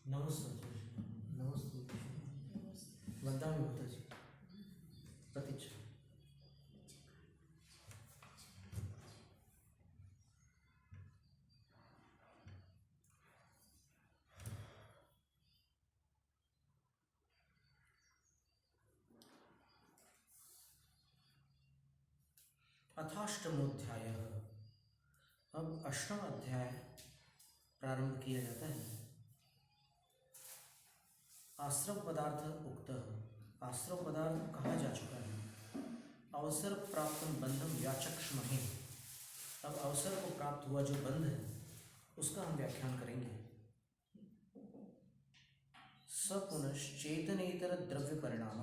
नमस्ते नमस्ते वंदना माता जी प्रतीक्षा अथाष्टमोध्याय। अब अष्टम अध्याय प्रारंभ किया जाता है। आश्रम पदार्थ उक्त। आश्रम पदार्थ कहा जा चुका है। अवसर प्राप्त बंधम व्याचक्ष्महे। अब अवसर को प्राप्त हुआ जो बंध है उसका हम व्याख्यान करेंगे। सपुनश्चेतनेतर द्रव्य परिणाम।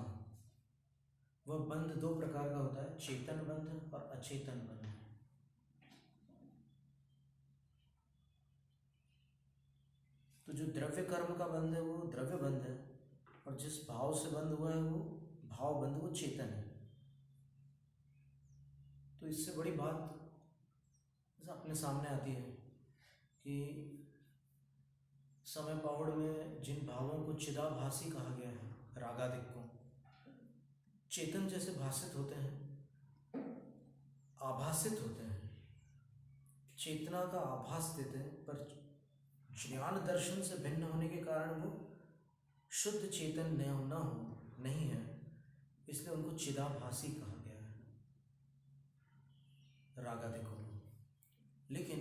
वह बंध दो प्रकार का होता है, चेतन बंध और अचेतन बंध। तो जो द्रव्य कर्म का बंध है वो द्रव्य बंध है, और जिस भाव से बंध हुआ है वो भाव बंध, वो चेतन है। तो इससे बड़ी बात अपने सामने आती है कि समय पावड़ में जिन भावों को चिदाभासी कहा गया है, रागादिक को, चेतन जैसे भाषित होते हैं, आभासित होते हैं, चेतना का आभास देते हैं, पर ज्ञान दर्शन से भिन्न होने के कारण वो शुद्ध चेतन नहीं है, इसलिए उनको चिदाभासी कहा गया है, रागादिक को। लेकिन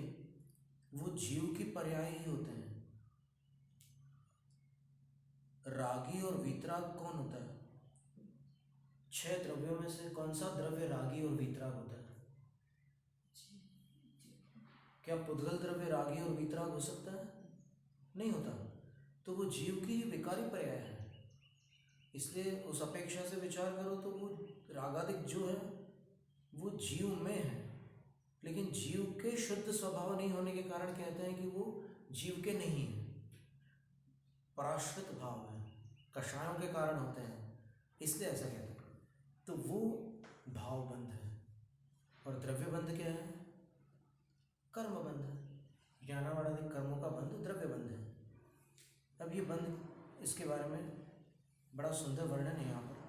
वो जीव की पर्याय ही होते हैं। रागी और वीतराग कौन होता है? 6 द्रव्यों में से कौन सा द्रव्य रागी और वीतराग होता है? क्या पुद्गल द्रव्य रागी और वीतराग हो सकता है? नहीं होता। तो वो जीव की ही विकारी पर्याय है। इसलिए उस अपेक्षा से विचार करो तो वो रागादिक जो है वो जीव में है, लेकिन जीव के शुद्ध स्वभाव नहीं होने के कारण कहते हैं कि वो जीव के नहीं है, पराश्रित भाव है, कषायों के कारण होते हैं, इसलिए ऐसा कहते हैं। तो वो भाव बंध है। और द्रव्य बंध क्या है? कर्म बंध है। ज्ञानावराधिक कर्मों का बंध द्रव्य बंध है। अब ये बंध, इसके बारे में बड़ा सुंदर वर्णन है यहाँ पर।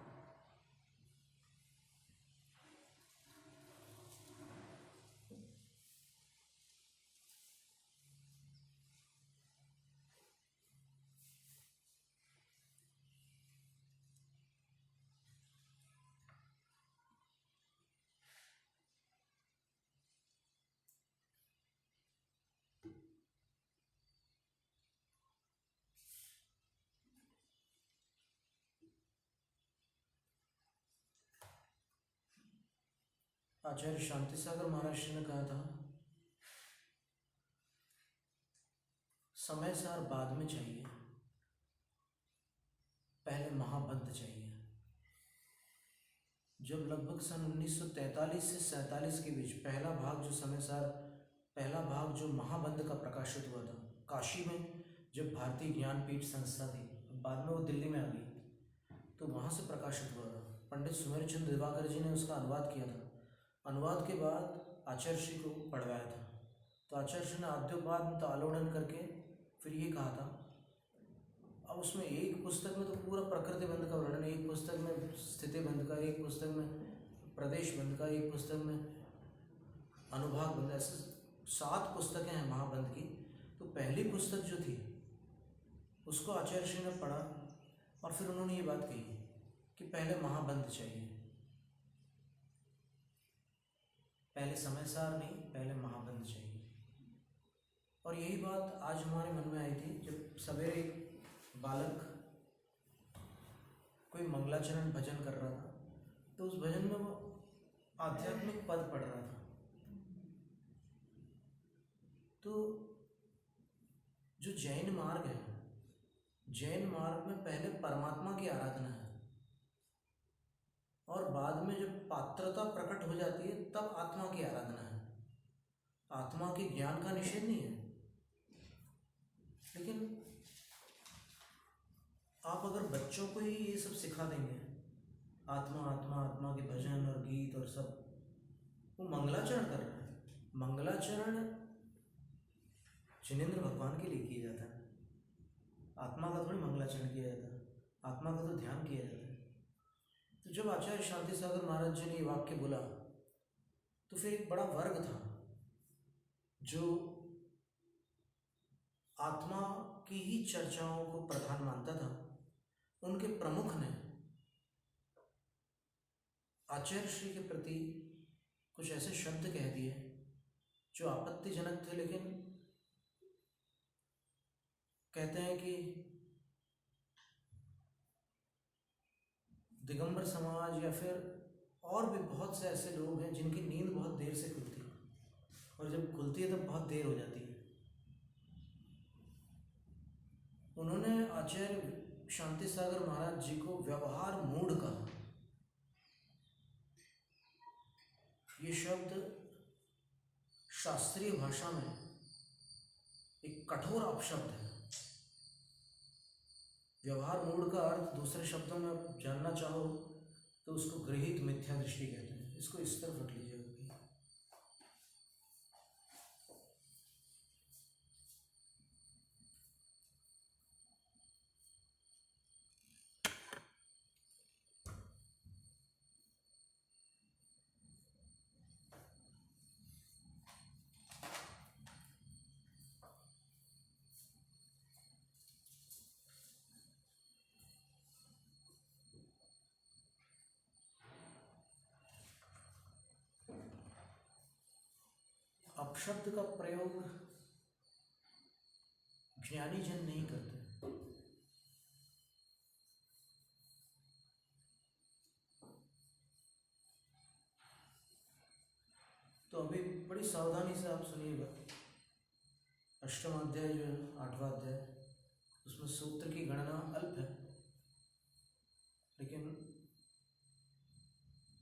आचार्य शांति सागर महाराज जी ने कहा था, समय सार बाद में चाहिए, पहले महाबंध चाहिए। जब लगभग सन 1943 से 47 के बीच पहला भाग जो समय सार, पहला भाग जो महाबंध का प्रकाशित हुआ था काशी में, जब भारतीय ज्ञानपीठ संस्था थी, बाद में वो दिल्ली में आ गई, तो वहाँ से प्रकाशित हुआ था। पंडित सुमेर चंद दिवाकर जी ने उसका अनुवाद किया था। अनुवाद के बाद आचार्य श्री को पढ़वाया था। तो आचार्य श्री ने आद्योपाद आलोड़न करके फिर ये कहा था। अब उसमें एक पुस्तक में तो पूरा प्रकृति बंध का वर्णन, एक पुस्तक में स्थिति बंध का, एक पुस्तक में प्रदेश बंध का, एक पुस्तक में अनुभाग बंध, ऐसे 7 पुस्तकें हैं महाबंध की। तो पहली पुस्तक जो थी उसको आचार्य श्री ने पढ़ा और फिर उन्होंने ये बात कही कि पहले महाबंध चाहिए, पहले समय सार नहीं, पहले महाबंध चाहिए। और यही बात आज हमारे मन में आई थी जब सवेरे एक बालक कोई मंगलाचरण भजन कर रहा था, तो उस भजन में वो आध्यात्मिक पद पढ़ रहा था। तो जो जैन मार्ग है, जैन मार्ग में पहले परमात्मा की आराधना है, और बाद में जब पात्रता प्रकट हो जाती है तब आत्मा की आराधना है। आत्मा के ज्ञान का निषेध नहीं है, लेकिन आप अगर बच्चों को ही ये सब सिखा देंगे, आत्मा आत्मा आत्मा के भजन और गीत और सब, वो मंगलाचरण कर रहा है। मंगलाचरण जिनेंद्र भगवान के लिए किया जाता है। आत्मा का थोड़ी मंगलाचरण किया जाता है, आत्मा का तो ध्यान किया जाता है। तो जब आचार्य शांति सागर महाराज जी ने ये वाक्य बोला तो फिर एक बड़ा वर्ग था जो आत्मा की ही चर्चाओं को प्रधान मानता था। उनके प्रमुख ने आचार्य श्री के प्रति कुछ ऐसे शब्द कह दिए जो आपत्तिजनक थे, लेकिन कहते हैं कि दिगंबर समाज या फिर और भी बहुत से ऐसे लोग हैं जिनकी नींद बहुत देर से खुलती है, और जब खुलती है तब बहुत देर हो जाती है। उन्होंने आचार्य शांति सागर महाराज जी को व्यवहार मूढ़ कहा। ये शब्द शास्त्रीय भाषा में एक कठोर अपशब्द है। व्यवहार मूढ़ का अर्थ दूसरे शब्दों में आप जानना चाहो तो उसको गृहीत मिथ्या दृष्टि कहते हैं। इसको इस तरफ रख लीजिए। अपशब्द का प्रयोग ज्ञानी जन नहीं करते। तो अभी बड़ी सावधानी से आप सुनिएगा। अष्टम अध्याय जो है 8वां अध्याय, उसमें सूत्र की गणना अल्प है, लेकिन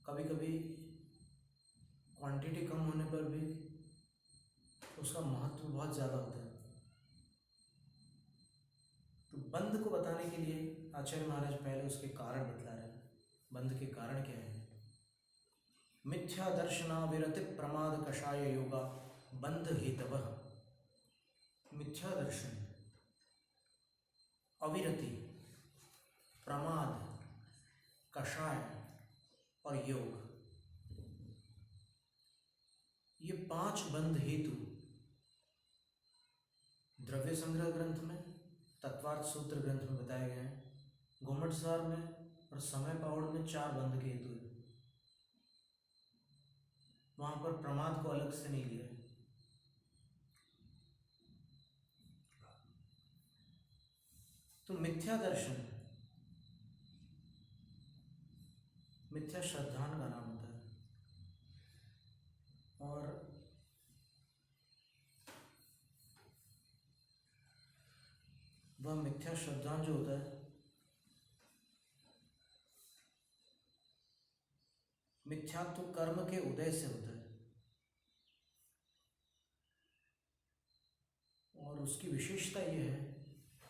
कभी कभी क्वांटिटी कम होने पर भी उसका महत्व बहुत ज़्यादा होता है। तो बंध को बताने के लिए आचार्य महाराज पहले उसके कारण बतला रहे हैं। बंध के कारण क्या है? मिथ्या दर्शनाविरति प्रमाद कषाय योगा बंध हेतवः। मिथ्या दर्शन, अविरति, प्रमाद, कषाय और योग, ये 5 बंध हेतु द्रव्य संग्रह ग्रंथ में, तत्वार्थ सूत्र ग्रंथ में बताए गए हैं। घुमटसार में और समय पाउड़ में 4 बंध के हेतु है। वहां पर प्रमाद को अलग से नहीं लिया है। तो मिथ्या दर्शन मिथ्या श्रद्धान का नाम होता है, और वह मिथ्या श्रद्धान जो होता है मिथ्यात्व कर्म के उदय से होता है, और उसकी विशेषता यह है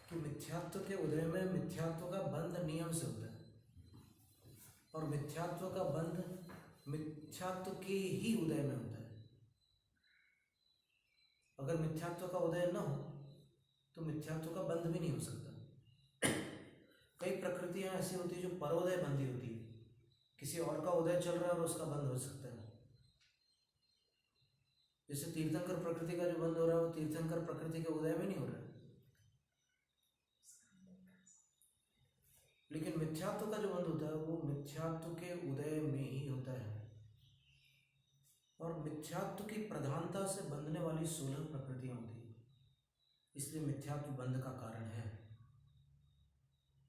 कि मिथ्यात्व के उदय में मिथ्यात्व का बंध नियम से होता है, और मिथ्यात्व का बंध मिथ्यात्व के ही उदय में होता है। अगर मिथ्यात्व का उदय न हो तो मिथ्यात्व का बंध भी नहीं हो सकता। कई प्रकृतियां ऐसी होती है जो परोदय बंधी होती है, किसी और का उदय चल रहा है और उसका बंध हो सकता है। जैसे तीर्थंकर प्रकृति का जो बंध हो रहा है वो तीर्थंकर प्रकृति के उदय में नहीं हो रहा है, लेकिन मिथ्यात्व का जो बंध होता है वो मिथ्यात्व के उदय में ही होता है। और मिथ्यात्व की प्रधानता से बंधने वाली 16 प्रकृतियां होती है, इसलिए मिथ्यात्व बंध का कारण है।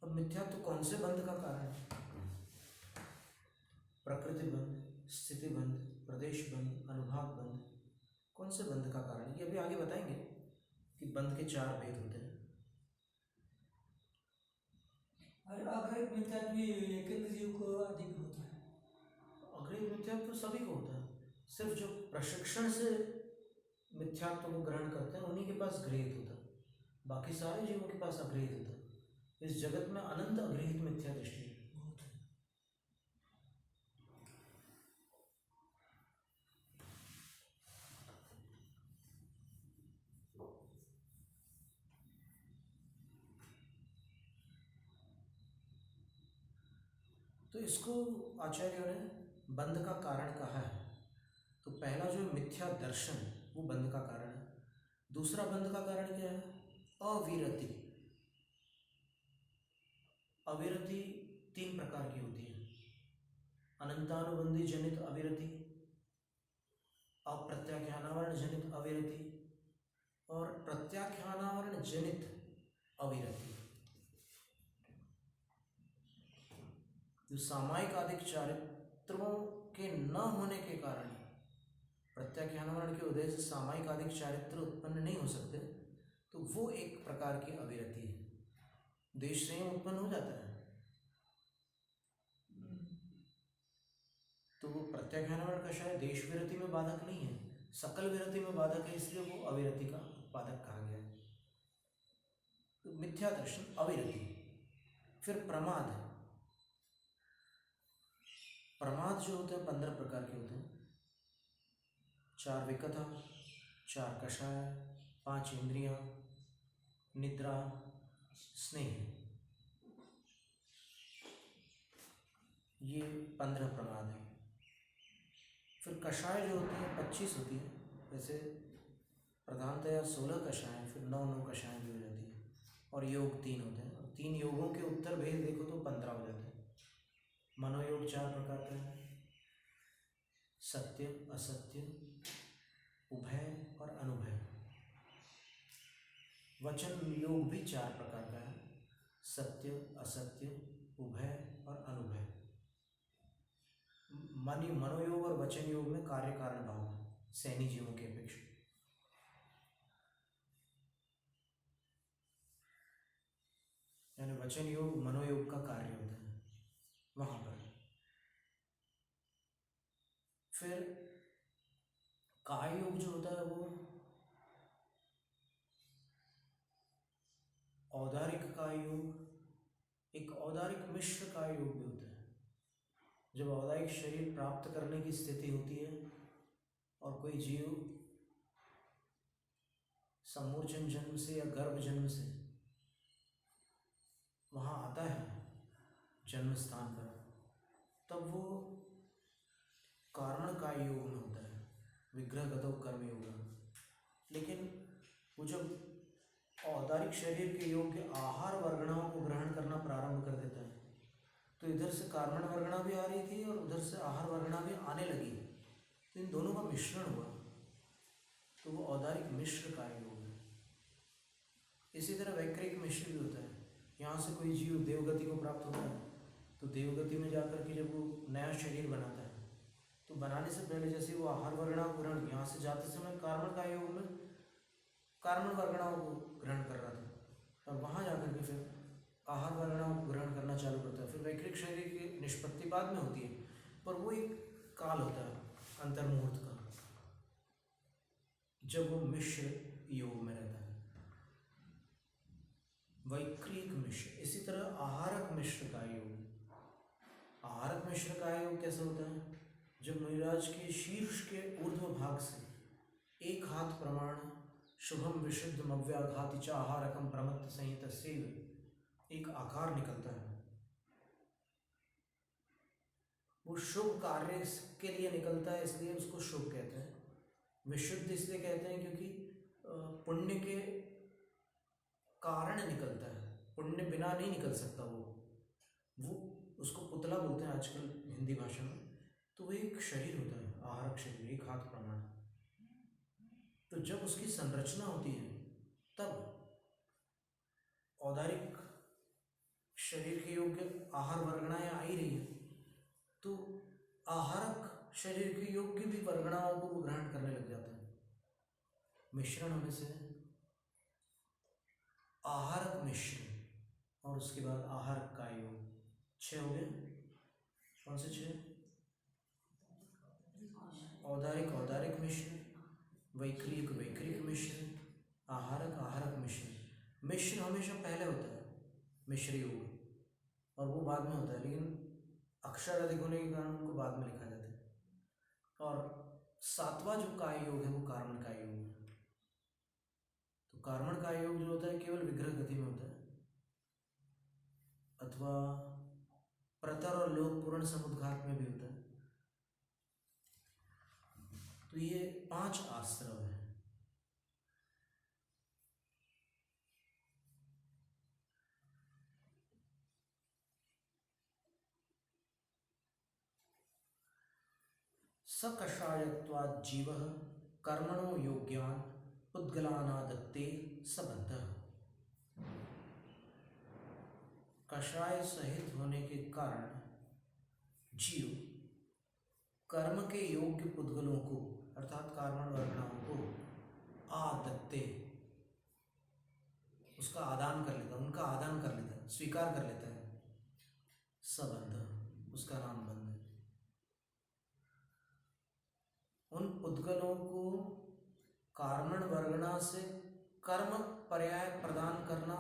अब मिथ्यात्व कौन से बंध का कारण है? प्रकृति बंध, स्थिति बंध, प्रदेश बंध, अनुभाग बंध, कौन से बंध का कारण? ये अभी आगे बताएंगे कि बंध के 4 भेद होते हैं। अग्रहित मिथ्यात्व भी केंद्र जीव को अधिक होता है। अग्रहित मिथ्यात्व तो सभी को होता है, सिर्फ जो प्रशिक्षण से मिथ्यात्व को ग्रहण करते हैं उन्हीं के पास गृहीत होता है, बाकी सारे जीवों के पास अग्रहित होता है। इस जगत में अनंत अग्रहित मिथ्या दृष्टि है। तो इसको आचार्यों ने बंध का कारण कहा है। तो पहला जो मिथ्या दर्शन वो बंध का कारण है। दूसरा बंध का कारण क्या है? अविरति। अविरति 3 प्रकार की होती है। अनंतानुबंधी जनित अविरति, अप्रत्याख्यानावरण जनित अविरति और प्रत्याख्यानावरण जनित अविरति। जो सामायिक आदिक चारित्रों के न होने के कारण, प्रत्याख्यानावरण के उदय से सामायिक आदिक चारित्र उत्पन्न नहीं हो सकते, तो वो एक प्रकार की अविरति है। देश संयम उत्पन्न हो जाता है तो वो प्रत्याख्यानावरण कषाय देश विरति में बाधक नहीं है, सकल विरति में बाधक है, इसलिए वो अविरति का उत्पादक कहा गया है। तो मिथ्या दर्शन अविरति। फिर प्रमाद। प्रमाद जो होते हैं 15 प्रकार के होते हैं। 4 विकथा, 4 कषाय, 5 इंद्रियां, निद्रा, स्नेह, ये 15 प्रमाद है। फिर कषाय जो होती है 25 होती है, जैसे प्रधानतया 16 कषाय, फिर 9 कषाय भी हो जाती है, और योग 3 होते हैं। और 3 योगों के उत्तर भेद देखो तो 15 हो जाते हैं। मनोयोग 4 प्रकार का है, सत्य, असत्य, उभय और अनुभय। वचन योग भी 4 प्रकार का है, सत्य, असत्य, उभय और अनुभय। मनोयोग और वचन योग में कार्य कारण भाव है, सैनी जीवों की अपेक्षा। यानी वचन योग मनोयोग का कार्य होता है वहां पर। फिर काय योग जो होता है वो औदारिक काय योग, एक औदारिक मिश्र काय योग भी होता है। जब औदारिक शरीर प्राप्त करने की स्थिति होती है और कोई जीव समूर्छन जन्म से या गर्भ जन्म से वहाँ आता है जन्म स्थान पर, तब वो कारण काय योग में होता है, विग्रहगतो कर्म योग। लेकिन वो जब औदारिक शरीर के योग्य आहार वर्गणाओं को ग्रहण करना प्रारंभ कर देता है, तो इधर से कार्बन वर्गणा भी आ रही थी और उधर से आहार वर्गणा भी आने लगी, तो इन दोनों का मिश्रण हुआ, तो वो औदारिक मिश्र काय योग है। इसी तरह वैक्रिक मिश्र भी होता है। यहाँ से कोई जीव देवगति को प्राप्त होता है, तो देवगति में जाकर के जब वो नया शरीर बनाता है, तो बनाने से पहले जैसे वो आहार वर्गणाओं को ग्रहण, यहाँ से जाते समय कार्बन काय योग में कार्बन वर्गणाओं को ग्रहण कर रहा था, और वहाँ जाकर के फिर आहार वर्गणाओं को ग्रहण करना चालू करता है। फिर वैक्रिक शरीर की निष्पत्ति बाद में होती है, पर वो एक काल होता है अंतर्मुहूर्त का, जब वो मिश्र योग में रहता है, वैक्रिक मिश्र। इसी तरह आहारक मिश्र का योग। आहारक मिश्र का योग कैसे होता है? जब मुनिराज के शीर्ष के ऊर्ध्व भाग से एक हाथ प्रमाण शुभम विशुद्धम अव्याघाति च आहारकम प्रमत्त संहित सेव एक आकार निकलता है। वो शुभ कार्य के लिए निकलता है, इसलिए उसको शुभ कहते हैं। विशुद्ध इसलिए कहते हैं क्योंकि पुण्य के कारण निकलता है, पुण्य बिना नहीं निकल सकता। वो उसको पुतला बोलते हैं आजकल हिंदी भाषा में। तो वो एक शरीर होता है, आहारक शरीर, एक हाथ प्रमाण। तो जब उसकी संरचना होती है तब औदारिक शरीर के योग्य आहार वर्गणाएं आ ही रही है, तो आहारक शरीर के योग्य भी वर्गणाओं को वो ग्रहण करने लग जाता है। मिश्रण होने से आहारक मिश्र, और उसके बाद आहारक का योग। 6 हो गए। कौन से 6? औदारिक औदारिक मिश्र, वैक्रिक वैक्रिक मिश्र, आहारक आहारक मिश्र। मिश्र हमेशा पहले होता है, मिश्र योग, और वो बाद में होता है, लेकिन अक्षर अधिक होने के कारण उनको बाद में लिखा जाता है। और 7वां जो काय योग है वो कार्बन काय योग है। तो कार्बन काय योग जो होता है केवल विग्रह गति में होता है, अथवा प्रतर और लोक पूर्ण समुद्घात में भी होता है। तो ये 5 आश्रव है। सकषायत्वात् जीवः कर्मणो योग्यान् पुद्गलानादत्ते सबन्धः। कषाय सहित होने के कारण जीव कर्म के योग्य पुद्गलों को अर्थात कार्बन वर्गणाओं को आदत्ते उसका आदान कर लेता है, उनका आदान कर लेता है, स्वीकार कर लेता है। सबंध उसका नाम बंध है। उन पुद्गलों को कार्बन वर्गणा से कर्म पर्याय प्रदान करना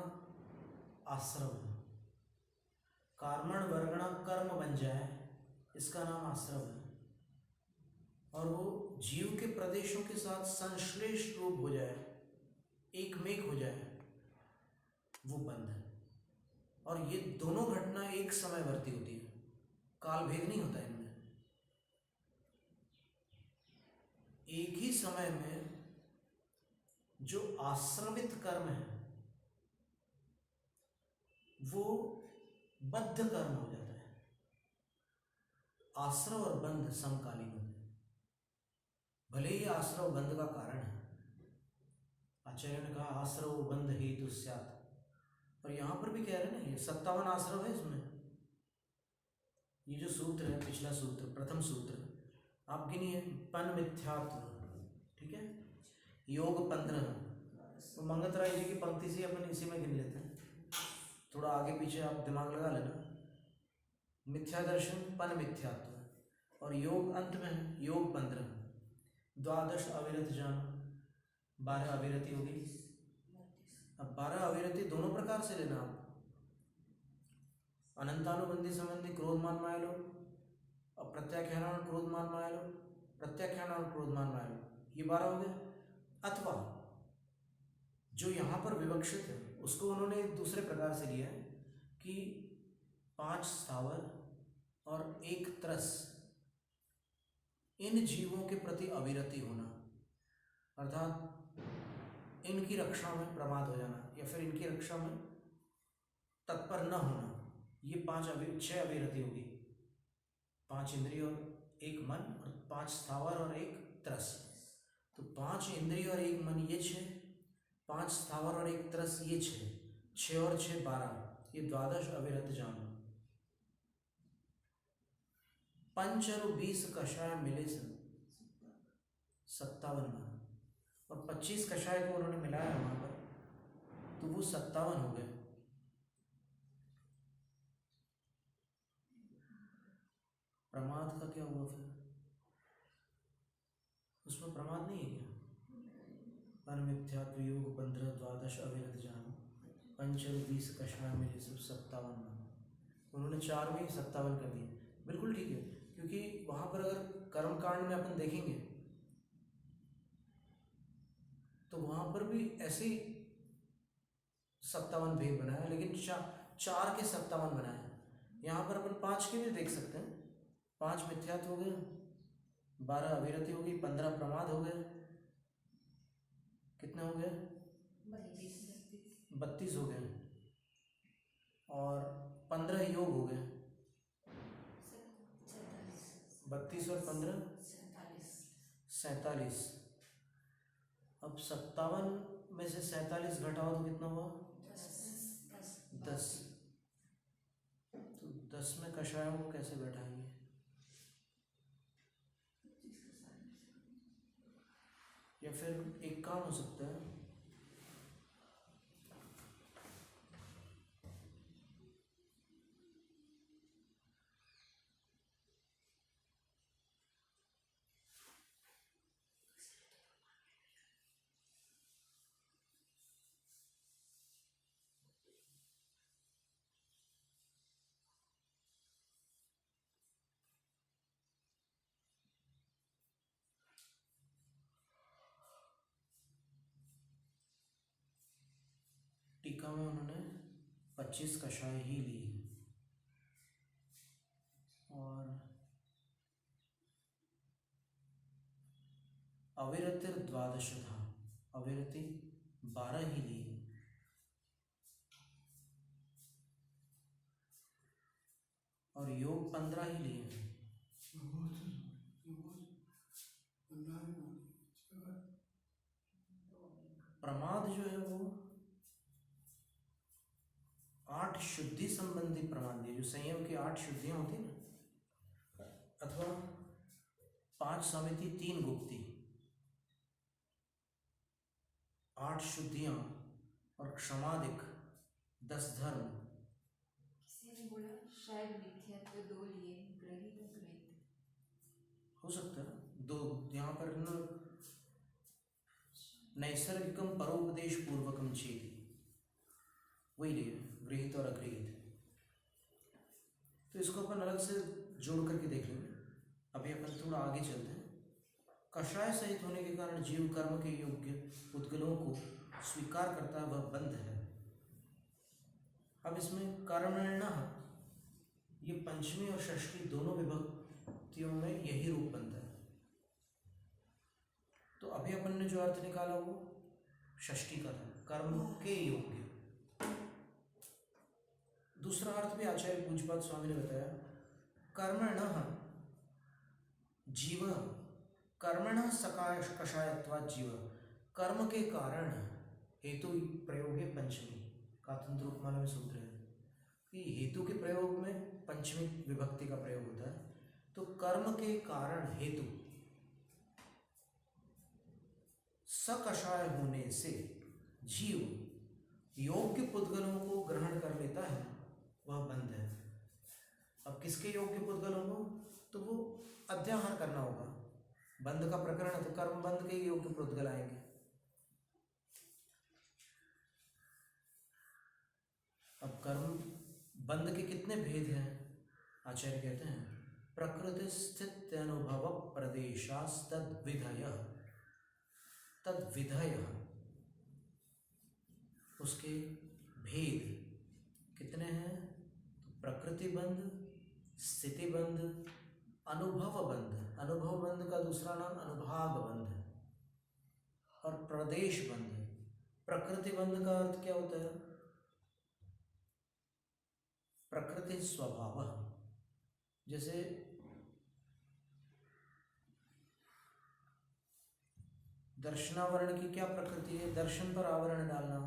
आश्रव है। कार्बन वर्गणा कर्म बन जाए इसका नाम आश्रव है। और वो जीव के प्रदेशों के साथ संश्लेष रूप हो जाए, एक मेक हो जाए, वो बंध है। और ये दोनों घटना एक समय वर्ती होती है, काल भेद नहीं होता इनमें। एक ही समय में जो आश्रमित कर्म है वो बद्ध कर्म हो जाता है। आश्रव और बंध समकालीन होते हैं, भले ही आश्रव बंध का कारण है। आचार्य ने कहा आश्रव बंध हेतु स्यात्, और यहां पर भी कह रहे हैं ना, ये 57 आश्रव है इसमें। ये जो सूत्र है, पिछला सूत्र, प्रथम सूत्र आप गिनिए, पन मिथ्यात्व, ठीक है, योग 15। तो मंगत राय जी की पंक्ति से अपन इसी में गिन लेते हैं, थोड़ा आगे पीछे आप दिमाग लगा लेना। मिथ्या दर्शन, पन मिथ्यात्व, और योग अंत में है, योग 15। 12 अविरत जान, 12 अविरति होगी। अब 12 अविरति दोनों प्रकार से लेना आप, अनंतानुबंधी संबंधी क्रोधमान मायलो, और प्रत्याख्यान क्रोधमान मायलो, प्रत्याख्यान क्रोधमान मायलो, ये 12 हो गए। अथवा जो यहाँ पर विवक्षित है उसको उन्होंने दूसरे प्रकार से लिया है कि 5 स्थावर और 1 त्रस, इन जीवों के प्रति अविरति होना, अर्थात इनकी रक्षा में प्रमाद हो जाना या फिर इनकी रक्षा में तत्पर न होना, ये 6 अविरति होगी। 5 इंद्रिय और 1 मन, और 5 स्थावर और 1 त्रस। तो 5 इंद्रिय और 1 मन ये 6, 5 स्थावर और 1 त्रस ये 6, 6 और 6 12, ये 12 अविरत जान। 5 और 20 कषाय मिले 57 मन, और 25 कषाय को उन्होंने मिलाया वहां पर, तो वो 57 हो गए। प्रमाद का क्या हुआ फिर? उसमें प्रमाद नहीं है क्या? अनमिथ्यात्व योग 15 12 अविरत जान, 5 और 20 कषाय मिले 57 मन। उन्होंने 4 में 57 कर दिए, बिल्कुल ठीक है। क्योंकि वहां पर अगर कर्मकांड में अपन देखेंगे तो वहां पर भी ऐसे ही 57 भेद बनाया, लेकिन 4 के 57 बनाए। यहाँ पर अपन 5 के भी देख सकते हैं। 5 मिथ्यात्व हो गए, 12 अविरति हो गई, 15 प्रमाद हो गए, कितने हो गए? 32 हो गए, और 15 योग हो गए। 32 और 15 47। अब 57 में से 47 घटाओ तो कितना हुआ? 10। तो 10 में कषायों को कैसे बैठाएंगे? या फिर एक काम हो सकता है, टीका में उन्होंने 25 कषाय ही ली, अविरतिर द्वादश था, अविरति 12 ही लिए, और योग 15 ही लिए हैं। प्रमाद जो है वो 8 शुद्धि संबंधी प्रमाद लिए, जो संयम की 8 शुद्धियां होती है ना, अथवा 5 समिति 3 गुप्ती, 8 शुद्धियां और क्षमादिक 10 धर्म। किसी ने बोला शायद मिथ्यात्व 2 लिए, ग्रहित और ग्रहित हो सकता है दो, यहाँ पर न नैसर्गिकम परोपदेश पूर्वकम चेति, वही लिए गृहीत और अगृहीत। तो इसको अपन अलग से जोड़ करके देख लेंगे। अभी अपन थोड़ा आगे चलते हैं। कषाय सहित होने के कारण जीव कर्म के योग्य उद्गलों को स्वीकार करता है, वह बंध है। अब इसमें कर्मण्य, ये पंचमी और षष्ठी दोनों विभक्तियों में यही रूप बनता है। तो अभी अपन ने जो अर्थ निकाला वो षष्ठी का था, कर्म के योग्य। दूसरा अर्थ भी आचार्य पूज्यपाद स्वामी ने बताया, कर्मणः जीव, कर्मणः सकाय कषायत्वात् जीव, कर्म के कारण हेतु प्रयोग है पंचमी, कातंत्र उपमाना में सूत्र है कि हेतु के प्रयोग में पंचमी विभक्ति का प्रयोग होता है। तो कर्म के कारण हेतु सकषाय होने से जीव योग्य पुद्गलों को ग्रहण कर लेता है, वह बंध है। अब किसके योग्य पुद्गलों को, तो वो अध्याहार करना होगा। बंध का प्रकरण है तो कर्म बंध के योग्य पुद्गल आएंगे। अब कर्म बंध के कितने भेद हैं, आचार्य कहते हैं प्रकृति स्थित अनुभव प्रदेशास्तद विधय, तद विधय, उसके भेद कितने हैं, तो प्रकृति बंध, स्थिति बंध, अनुभव बंध, अनुभव बंध का दूसरा नाम अनुभाग बंध है, और प्रदेश बंध। प्रकृति बंध का अर्थ क्या होता है, प्रकृति स्वभाव, जैसे दर्शनावरण की क्या प्रकृति है, दर्शन पर आवरण डालना।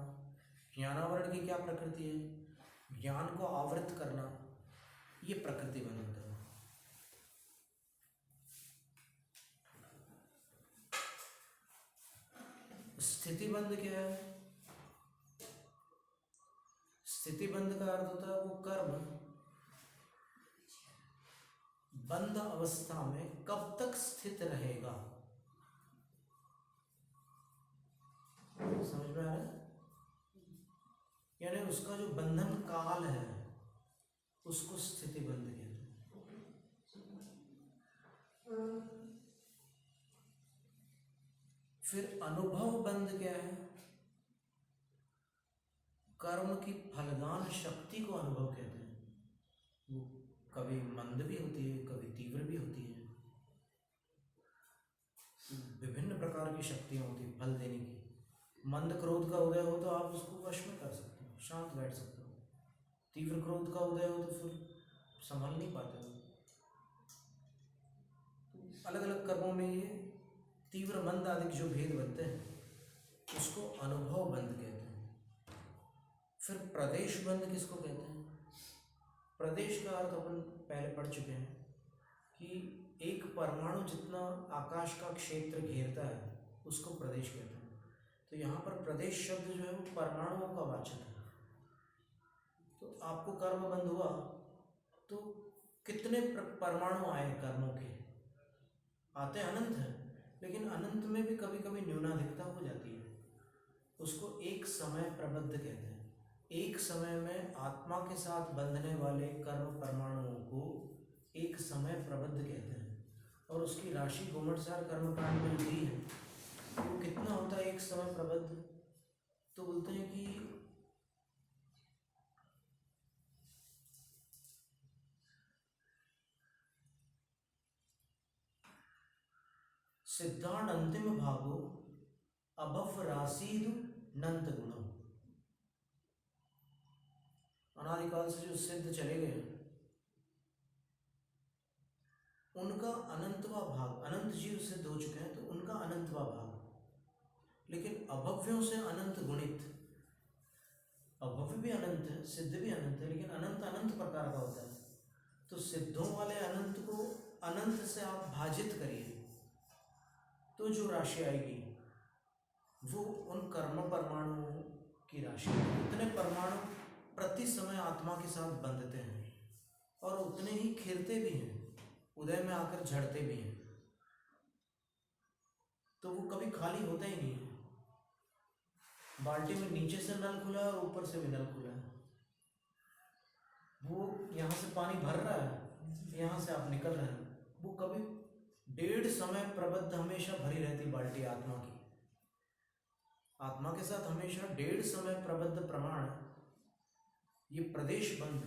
ज्ञानावरण की क्या प्रकृति है, ज्ञान को आवृत करना, ये प्रकृति बंध होता है। स्थिति बंध क्या है, स्थिति बंध का अर्थ होता है वो कर्म बंध अवस्था में कब तक स्थित रहेगा, समझ में आ रहा है, यानी उसका जो बंधन काल है उसको स्थिति बंध कहते हैं। फिर अनुभव बंध क्या है, कर्म की फलदान शक्ति को अनुभव कहते हैं। वो कभी मंद भी होती है, कभी तीव्र भी होती है, विभिन्न प्रकार की शक्तियां होती है फल देने की। मंद क्रोध का उदय हो तो आप उसको वश में कर सकते हो, शांत बैठ सकते हो। तीव्र क्रोध का उदय हो तो फिर संभल नहीं पाते हो। अलग अलग कर्मों में ये तीव्र मंद आदि जो भेद बनते हैं उसको अनुभव बंध कहते हैं। फिर प्रदेश बंध किसको कहते हैं, प्रदेश का अर्थ अपन पहले पढ़ चुके हैं कि एक परमाणु जितना आकाश का क्षेत्र घेरता है उसको प्रदेश कहते हैं। तो यहाँ पर प्रदेश शब्द जो है वो परमाणुओं का वाचक है। तो आपको कर्म बंध हुआ तो कितने परमाणु आए कर्मों के, आते अनंत हैं, लेकिन अनंत में भी कभी कभी न्यूनाधिकता हो जाती है, उसको एक समय प्रबद्ध कहते हैं। एक समय में आत्मा के साथ बंधने वाले कर्म परमाणुओं को एक समय प्रबद्ध कहते हैं। और उसकी राशि घुमटसार कर्मकांड में दी है, वो कितना होता है एक समय प्रबद्ध, तो बोलते हैं कि सिद्धांत अंतिम भागो अभव रासीदु नंत गुणो। अनादिकाल से जो सिद्ध चले गए उनका अनंतवा भाग, अनंत जीव सिद्ध हो चुके हैं तो उनका अनंतवा भाग, लेकिन अभव्यों से अनंत गुणित, अभव्य भी अनंत है, सिद्ध भी अनंत है, लेकिन अनंत अनंत प्रकार का होता है। तो सिद्धों वाले अनंत को अनंत से आप भाजित करिए तो जो राशि आएगी वो उन कर्म परमाणुओं की राशि है। उतने परमाणु प्रति समय आत्मा के साथ बंधते हैं और उतने ही खिलते भी हैं, उदय में आकर झड़ते भी हैं। तो वो कभी खाली होता ही नहीं है। बाल्टी में नीचे से नल खुला है और ऊपर से भी नल खुला है। वो यहाँ से पानी भर रहा है, यहाँ से आप निकल रहे हैं। वो कभी डेढ़ समय प्रबद्ध हमेशा भरी रहती बाल्टी आत्मा की। आत्मा के साथ हमेशा डेढ़ समय प्रबद्ध प्रमाण, ये प्रदेश बंध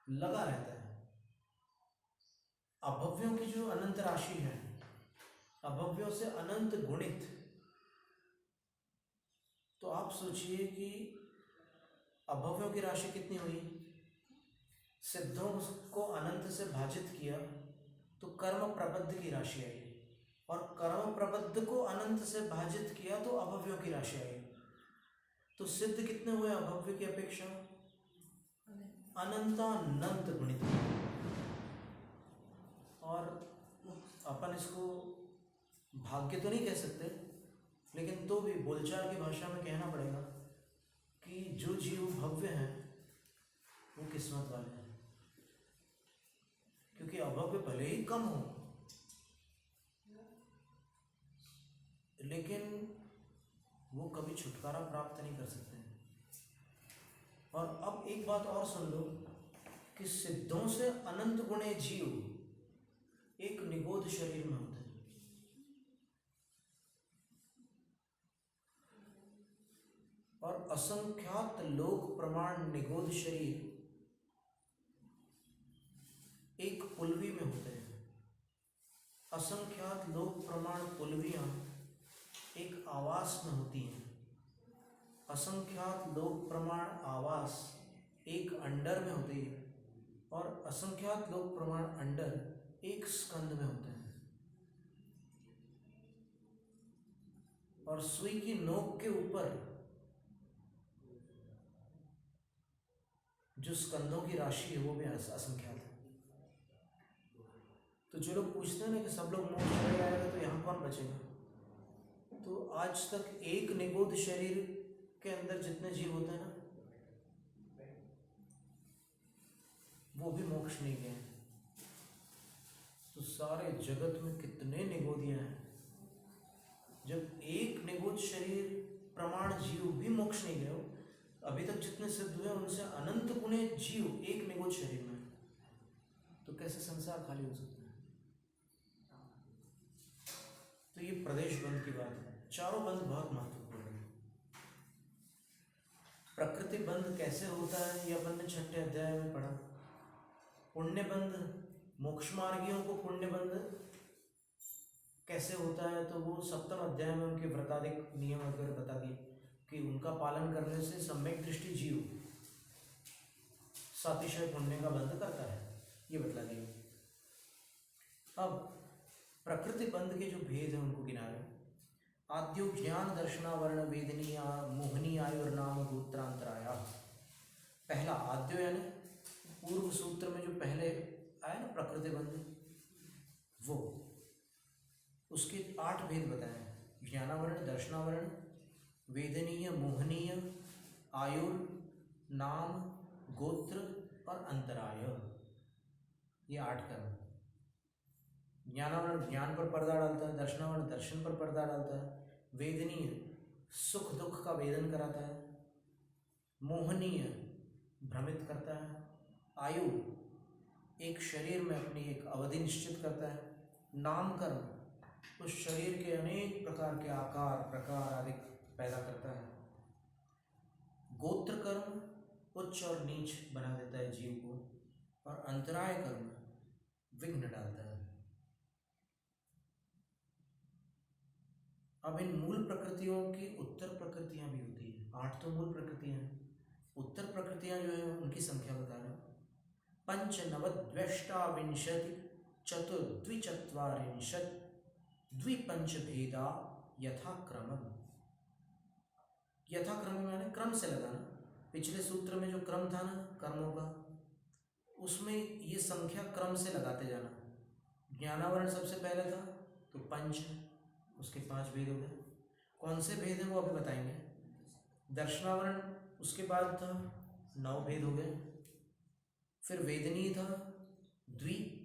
लगा रहता है। अभव्यों की जो अनंत राशि है, अभव्यों से अनंत गुणित, तो आप सोचिए कि अभव्यों की राशि कितनी हुई। सिद्धों को अनंत से भाजित किया तो कर्म प्रबद्ध की राशि आई, और कर्म प्रबद्ध को अनंत से भाजित किया तो अभव्यों की राशि आई। तो सिद्ध कितने हुए अभव्य की अपेक्षा? अनंतानंत गुणित। और अपन इसको भाग्य तो नहीं कह सकते, लेकिन तो भी बोलचाल की भाषा में कहना पड़ेगा कि जो जीव भव्य हैं वो किस्मत वाले हैं। क्योंकि अभव्य भले ही कम हो, लेकिन वो कभी छुटकारा प्राप्त नहीं कर सकते। और अब एक बात और सुन लो कि सिद्धों से अनंत गुणे जीव एक निगोद शरीर में होते हैं। और असंख्यात लोक प्रमाण निगोद शरीर एक पुलवी में होते हैं। असंख्यात लोक प्रमाण पुलवियां एक आवास में होती हैं। असंख्यात लोक प्रमाण आवास एक अंडर में होती है, और असंख्यात लोक प्रमाण अंडर एक स्कंद में होते हैं। और सुई की नोक के ऊपर जो स्कंदों की राशि है वो भी असंख्यात है। तो जो लोग पूछते हैं ना कि सब लोग मोक्ष चले आएगा तो यहाँ कौन बचेगा, तो आज तक एक निगोद शरीर के अंदर जितने जीव होते हैं ना, वो भी मोक्ष नहीं गए। तो सारे जगत में कितने निगोदियां हैं। जब एक निगोद शरीर प्रमाण जीव भी मोक्ष नहीं गए, अभी तक जितने सिद्ध हुए उनसे अनंत गुणे जीव एक निगोद शरीर में, तो कैसे संसार खाली हो सकता है। तो ये प्रदेश बंध की बात है। चारों बंध बहुत महत्वपूर्ण है। प्रकृति बंध कैसे होता है ये अपन ने 6ठे अध्याय में पढ़ा। पुण्य बंध, मोक्ष मार्गियों को पुण्य बंध कैसे होता है, तो वो 7वें अध्याय में उनके व्रतादिक नियम वगैरह बता दिए कि उनका पालन करने से सम्यक दृष्टि जीव सातिशय पुण्य का बंध करता है, ये बतला दिया। अब प्रकृति बंध के जो भेद हैं उनको गिना रहे। आद्यो ज्ञान दर्शनावर्ण वेदनीय मोहनी आयुर्नाम गोत्रांतराया। पहला आद्यो यानी पूर्व सूत्र में जो पहले आया ना प्रकृति बंध, वो उसके 8 भेद बताए। ज्ञानावरण, दर्शनावरण, वेदनीय, मोहनीय, आयुर, नाम, गोत्र और अंतराय, ये 8 कर्म। ज्ञानावरण ज्ञान पर पर्दा डालता है, दर्शनावरण दर्शन पर पर्दा डालता है, वेदनीय सुख दुख का वेदन कराता है, मोहनीय भ्रमित करता है, आयु एक शरीर में अपनी एक अवधि निश्चित करता है, नामकर्म उस शरीर के अनेक प्रकार के आकार प्रकार आदि पैदा करता है, गोत्र कर्म उच्च और नीच बना देता है जीव को, और अंतराय कर्म विघ्न डालता है। अब इन मूल प्रकृतियों की उत्तर प्रकृतियां भी होती हैं। 8 तो मूल प्रकृतियां हैं, उत्तर प्रकृतियां जो है उनकी संख्या बता रहे हैं। पंचनवद्व्यष्टाविंशति चतुर्द्विचत्वारिंशत् द्विपंचभेदा यथाक्रमम्। यथाक्रम मैंने क्रम से लगाना। पिछले सूत्र में जो क्रम था ना कर्मों का, उसमें ये संख्या क्रम से लगाते जाना। ज्ञानावरण सबसे पहले था तो पंच, उसके 5 भेद हो गए। कौन से भेद हैं वो अभी बताएंगे। दर्शनावरण उसके बाद था, 9 भेद हो गए। फिर वेदनीय था,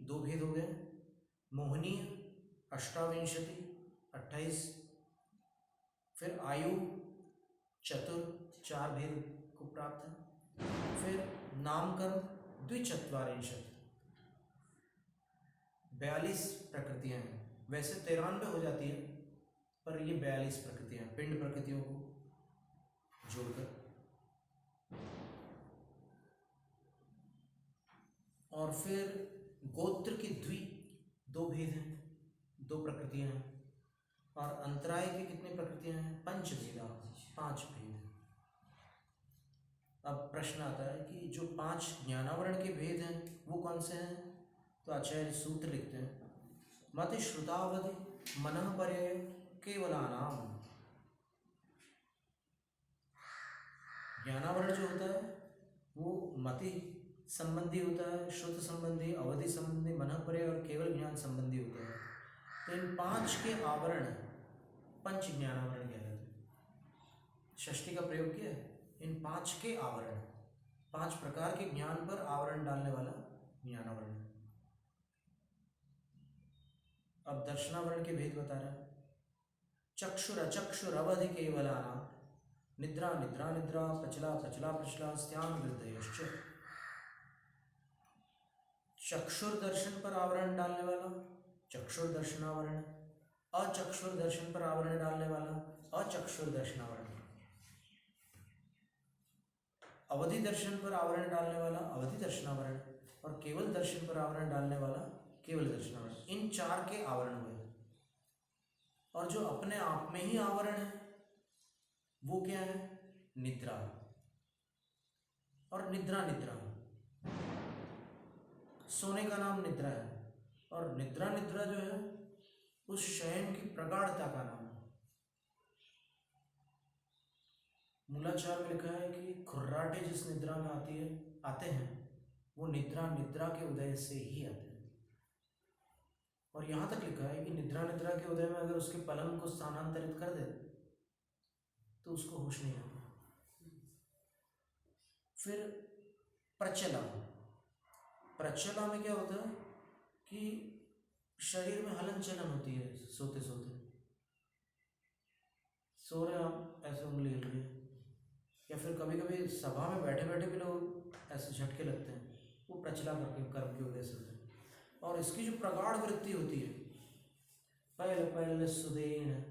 2 भेद हो गए। मोहनीय अष्टाविंशति 28। फिर आयु चतुर 4 भेद को प्राप्त है। फिर नामकर्म द्विचत्वारिंशत् 42 प्रकृतियां हैं। वैसे 93 हो जाती है, पर ये 42 प्रकृतियां हैं पिंड प्रकृतियों को जोड़कर। और फिर गोत्र की 2 भेद हैं, 2 प्रकृतियां हैं। और अंतराय की कितनी प्रकृतियां हैं? पंचभेदा, 5 भेद। अब प्रश्न आता है कि जो 5 ज्ञानावरण के भेद हैं वो कौन से हैं? तो आचार्य सूत्र लिखते हैं, मति श्रुतावधि मनः पर्यय केवलानाम। ज्ञानावरण जो होता है वो मति संबंधी होता है, श्रुत संबंधी, अवधि संबंधी, मनः पर्यय और केवल ज्ञान संबंधी होता है। तो इन 5 के आवरण पंच ज्ञानावरण कहलाते हैं। षष्ठी का प्रयोग किया है। इन 5 के आवरण, 5 प्रकार के ज्ञान पर आवरण डालने वाला ज्ञानावरण। अब दर्शनावरण के भेद बता रहा है। चक्षुर अचक्षुर अवधि केवलाना, निद्रा निद्रा निद्रा, प्रचला प्रचला प्रचला, स्त्यान वृद्धयश्च। चक्षुर दर्शन पर आवरण डालने वाला चक्षुर दर्शनावरण, अचक्षुर दर्शन पर आवरण डालने वाला अचक्षुर दर्शनावरण, अवधि दर्शन पर आवरण डालने वाला अवधि दर्शनावरण, और केवल दर्शन पर आवरण डालने वाला केवल दर्शनावरण। इन 4 के आवरण हुए। और जो अपने आप में ही आवरण है वो क्या है? निद्रा और निद्रा निद्रा। सोने का नाम निद्रा है, और निद्रा निद्रा जो है उस शयन की प्रगाढ़ता का नाम है। मूलाचार में लिखा है कि खुर्राटे जिस निद्रा में आते हैं वो निद्रा निद्रा के उदय से ही आते हैं। और यहाँ तक लिखा है कि निद्रा निद्रा के उदय में अगर उसके पलंग को स्थानांतरित कर दे तो उसको होश नहीं आता। फिर प्रचला, प्रचला में क्या होता है कि शरीर में हलन चलन होती है। सोते सोते सो रहे आप, ऐसे उंगली हिल रही है, या फिर कभी कभी सभा में बैठे बैठे भी लोग ऐसे झटके लगते हैं, वो प्रचला करके कर्म की वजह से होते हैं। और इसकी जो प्रगाढ़ वृत्ति होती है, पहले पहले सुदेन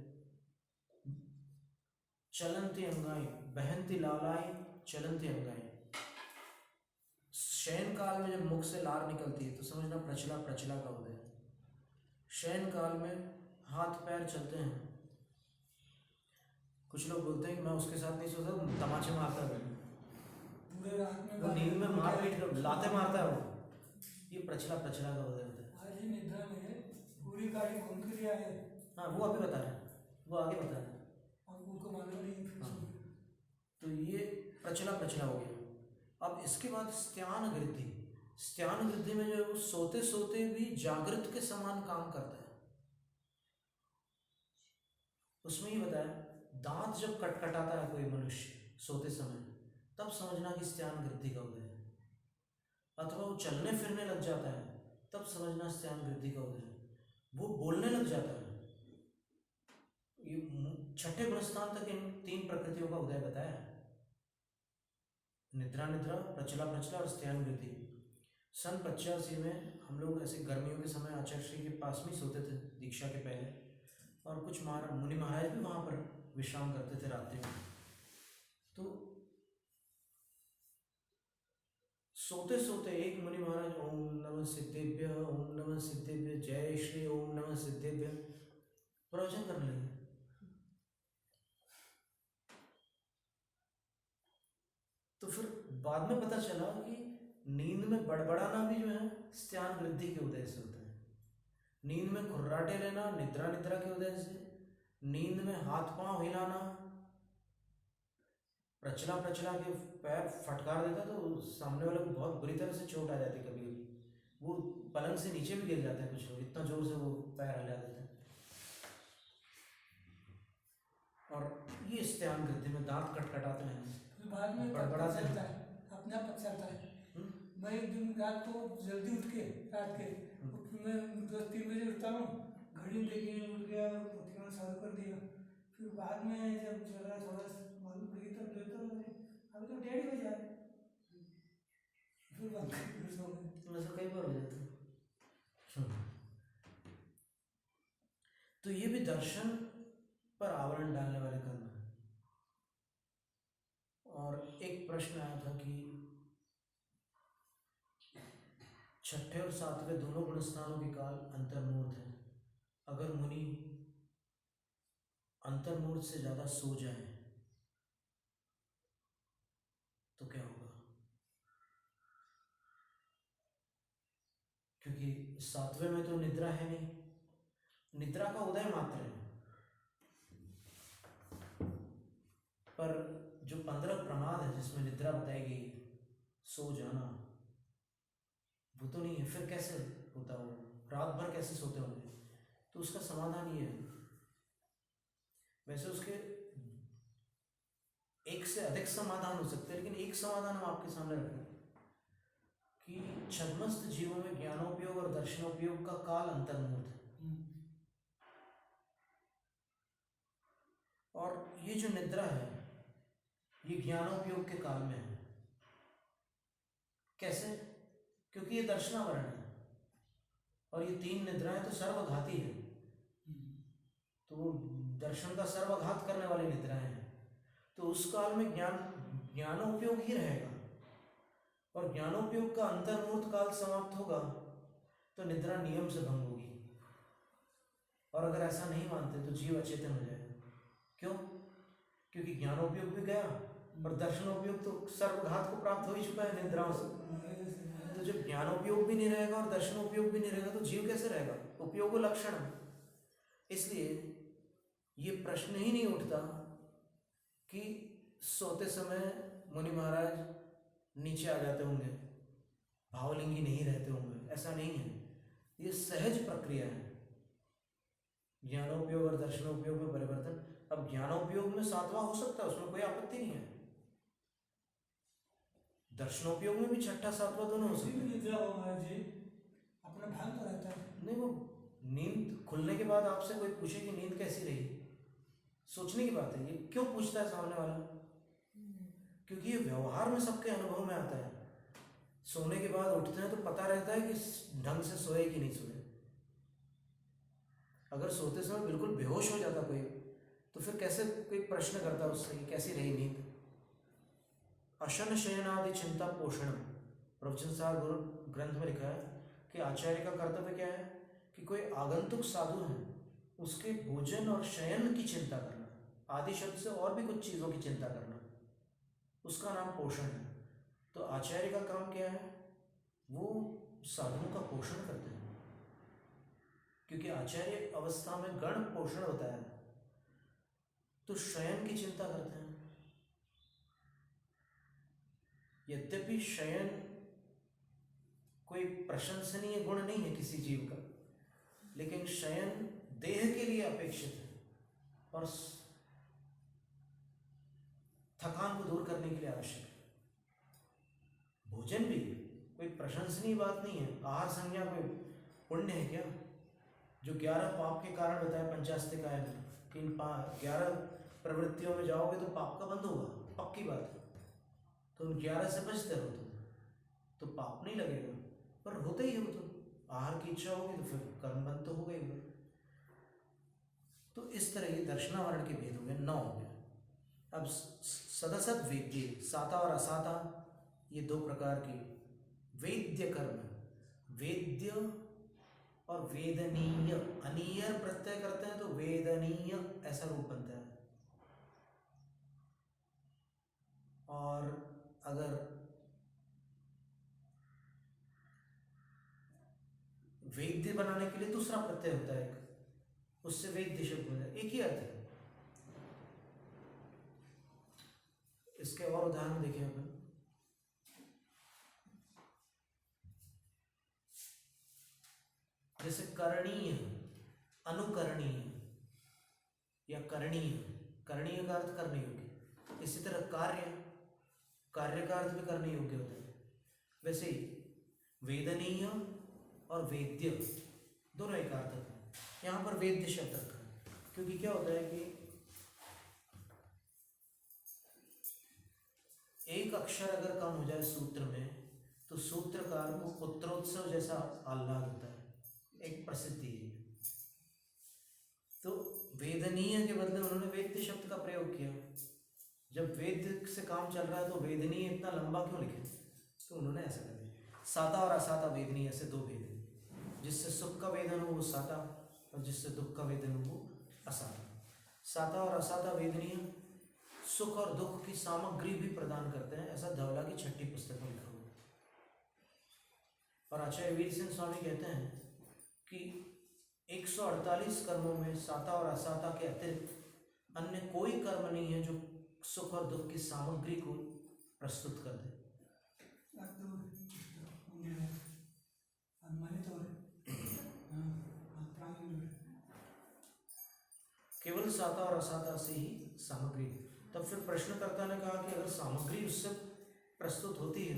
चलंती अंगाई, बहंती लालाई चलंती अंगाई। शयन काल में जब मुख से लार निकलती है तो समझना प्रचला प्रचला का उदय है। शयन काल में हाथ पैर चलते हैं। कुछ लोग बोलते हैं कि मैं उसके साथ नहीं सोता, तमाचे मारता है, पूरे रात में वो नींद में मार पीट कर लाते मारता है वो। ये प्रचला प्रचला का उदय होता है। आज ही निद्रा में पूरी गाड़ी घूम के लिया है। हाँ, वो अभी बता रहे हैं, वो आगे बता रहे हैं। और उनको मालूम नहीं। हाँ, तो ये प्रचला प्रचला हो गया। अब इसके बाद स्त्यान वृद्धि। स्त्यान वृद्धि में जो है वो सोते सोते भी जागृत के समान काम करता है। उसमें ये बताया, दांत जब कटकटाता है कोई मनुष्य सोते समय, तब समझना कि स्त्यान वृद्धि का उदय है। अथवा वो चलने फिरने लग जाता है, तब समझना स्त्यान वृद्धि का उदय है। वो बोलने लग जाता है। ये छठे पुरस्तान तक इन 3 प्रकृतियों का उदय बताया है। निद्रा निद्रा, प्रचला प्रचला और स्त्यान वृद्धि। सन 85 में हम लोग ऐसे गर्मियों के समय आचार्य श्री के पास में सोते थे दीक्षा के पहले, और कुछ मुनि महाराज भी वहाँ पर विश्राम करते थे रात्रि में। तो सोते सोते एक मुनि महाराज ओम नमः सिद्धेभ्य, ओम नमः सिद्धेभ्य, जय श्री ओम नमः सिद्धेभ्य प्रवचन करने लगे। बाद में पता चला कि नींद में बड़बड़ाना भी जो है स्त्यान वृद्धि के उदय से होता है। नींद में खुर्राटे लेना निद्रा निद्रा के उदय से, नींद में हाथ पांव हिलाना, प्रचला प्रचला के पैर फटकार देता तो सामने वाले को बहुत बुरी तरह से चोट आ जाती, कभी कभी वो पलंग से नीचे भी गिर जाते हैं कुछ लोग, इतना जोर से वो पैर हिला देते हैं। और ये स्त्यान वृद्धि में दांत कटकटाते हैं, फिर बाद में बड़बड़ा पता से चलता है, अपने आप पता चलता है। हम्म? मैं एक दिन रात को जल्दी उठ के रात के तो फिर मैं 2-3 बजे उठता हूँ, घड़ी में देखी उठ गया और पोथी चालू कर दिया। फिर बाद में जब जरा थोड़ा मालूम लगी तब देखता हूँ अभी तो 1:30 बजे आए, फिर बंद कर फिर सो गए। ऐसा कई बार हो जाता है। तो ये भी दर्शन पर आवरण डालने वाले कर्म है। और एक प्रश्न आया था कि छठे और सातवें दोनों गुण स्थानों के काल अंतर्मूर्त है, अगर मुनि अंतर्मूर्त से ज्यादा सो जाए तो क्या होगा? क्योंकि सातवें में तो निद्रा है नहीं, निद्रा का उदय मात्र है, पर जो 15 प्रमाद है जिसमें निद्रा बताई गई, सो जाना, वो तो नहीं है। फिर कैसे होता हो, रात भर कैसे सोते होंगे? तो उसका समाधान ये है, वैसे उसके एक से अधिक समाधान हो सकते हैं, लेकिन एक समाधान हम आपके सामने रखें कि छद्मस्त जीवों में ज्ञानोपयोग और दर्शनोपयोग का काल अंतर्मूर्त है। और ये जो निद्रा है ये ज्ञानोपयोग के काल में है। कैसे? क्योंकि ये दर्शनावरण है और ये 3 निद्राएं तो सर्वघाती है, तो वो दर्शन का सर्वघात करने वाली निद्राएं हैं। तो उस काल में ज्ञानोपयोग ही रहेगा, और ज्ञानोपयोग का अंतर्मूर्त काल समाप्त होगा तो निद्रा नियम से भंग होगी। और अगर ऐसा नहीं मानते तो जीव अचेतन हो जाएगा। क्यों? क्योंकि ज्ञानोपयोग भी गया और दर्शनोपयोग तो सर्वघात को प्राप्त हो ही चुका है निद्राओं से। तो जब ज्ञानोपयोग भी नहीं रहेगा और दर्शनोपयोग भी नहीं रहेगा तो जीव कैसे रहेगा? उपयोग लक्षण। इसलिए ये प्रश्न ही नहीं उठता कि सोते समय मुनि महाराज नीचे आ जाते होंगे, भावलिंगी नहीं रहते होंगे, ऐसा नहीं है। ये सहज प्रक्रिया है, ज्ञानोपयोग और दर्शनोपयोग में परिवर्तन। अब ज्ञानोपयोग में 7वां हो सकता है, उसमें कोई आपत्ति नहीं है, दर्शनोपयोग में भी 6ठा 7वां दोनों हो सकते हैं। निद्रा हो महाराज जी, अपना भान तो रहता है। नहीं, वो नींद खुलने के बाद आपसे कोई पूछे कि नींद कैसी रही, सोचने की बात है। ये क्यों पूछता है सामने वाला? क्योंकि ये व्यवहार में सबके अनुभव में आता है। सोने के बाद उठते हैं तो पता रहता है कि ढंग से सोए कि नहीं सोए। अगर सोते समय बिल्कुल बेहोश हो जाता कोई, तो फिर कैसे कोई प्रश्न करता उससे कि कैसी रही नींद? अशन शयनादि चिंता पोषण, प्रवचन सार गुरु ग्रंथ में लिखा है कि आचार्य का कर्तव्य क्या है कि कोई आगंतुक साधु है उसके भोजन और शयन की चिंता करना, आदि शब्द से और भी कुछ चीज़ों की चिंता करना, उसका नाम पोषण है। तो आचार्य का काम क्या है? वो साधुओं का पोषण करते हैं, क्योंकि आचार्य अवस्था में गण पोषण होता है, तो शयन की चिंता करते हैं। यद्यपि शयन कोई प्रशंसनीय गुण नहीं है किसी जीव का, लेकिन शयन देह के लिए अपेक्षित है और थकान को दूर करने के लिए आवश्यक है। भोजन भी कोई प्रशंसनीय बात नहीं है। आहार संज्ञा कोई पुण्य है क्या? जो 11 पाप के कारण बताया पंचास्तिकाय में कि इन 11 प्रवृत्तियों में जाओगे तो पाप का बंद होगा, पक्की बात है। तो उन 11 से बचते रहो तो पाप नहीं लगेगा, पर होते ही हो तो आहार की इच्छा होगी तो फिर कर्म बंद तो होगा ही। तो इस तरह ये दर्शनावरण के भेद हो गए, 9 हो गए। अब सदसद वेद्य, साता और असाता, ये 2 प्रकार की वेद्य कर्म है। वेद्य और वेदनीय, अनीय प्रत्यय करते हैं तो वेदनीय ऐसा रूप बनता है। और अगर वेद्य बनाने के लिए दूसरा प्रत्यय होता है एक, उससे वेद्य शब्द बना, एक ही अर्थ है। इसके और उदाहरण देखिए अपन। जैसे करणीय, अनुकरणीय या करणीय, करणीय का अर्थ करने योग्य। इसी तरह कार्य, कार्य का अर्थ भी करने योग्य होता है। वैसे ही वेदनीय और वेद्य दोनों एक अर्थ होते हैं। यहाँ पर वेद्य शब्द रखा है क्योंकि क्या होता है कि एक अक्षर अगर कम हो जाए सूत्र में तो सूत्रकार को पुत्रोत्सव जैसा आह्लाद होता है, एक प्रसिद्धि है। तो वेदनीय के बदले उन्होंने वेद्य शब्द का प्रयोग किया। जब वेद से काम चल रहा है तो वेदनीय इतना लंबा क्यों लिखे, तो उन्होंने ऐसा कर दिया। साता और असाता वेदनीय से दो भेद हैं, जिससे सुख का वेदन हो वो साता और जिससे दुख का वेदन हो वो असाता। साता और असाता वेदनीय सुख और दुख की सामग्री भी प्रदान करते हैं, ऐसा धवला की 6ठी पुस्तक में लिखा हुआ है। और आचार्य वीर सिंह स्वामी कहते हैं कि 148 कर्मों में साता और असाता के अतिरिक्त अन्य कोई कर्म नहीं है जो सुख और दुख की सामग्री को प्रस्तुत कर दे। केवल साता और असाता से ही सामग्री। तब फिर प्रश्नकर्ता ने कहा कि अगर सामग्री उससे प्रस्तुत होती है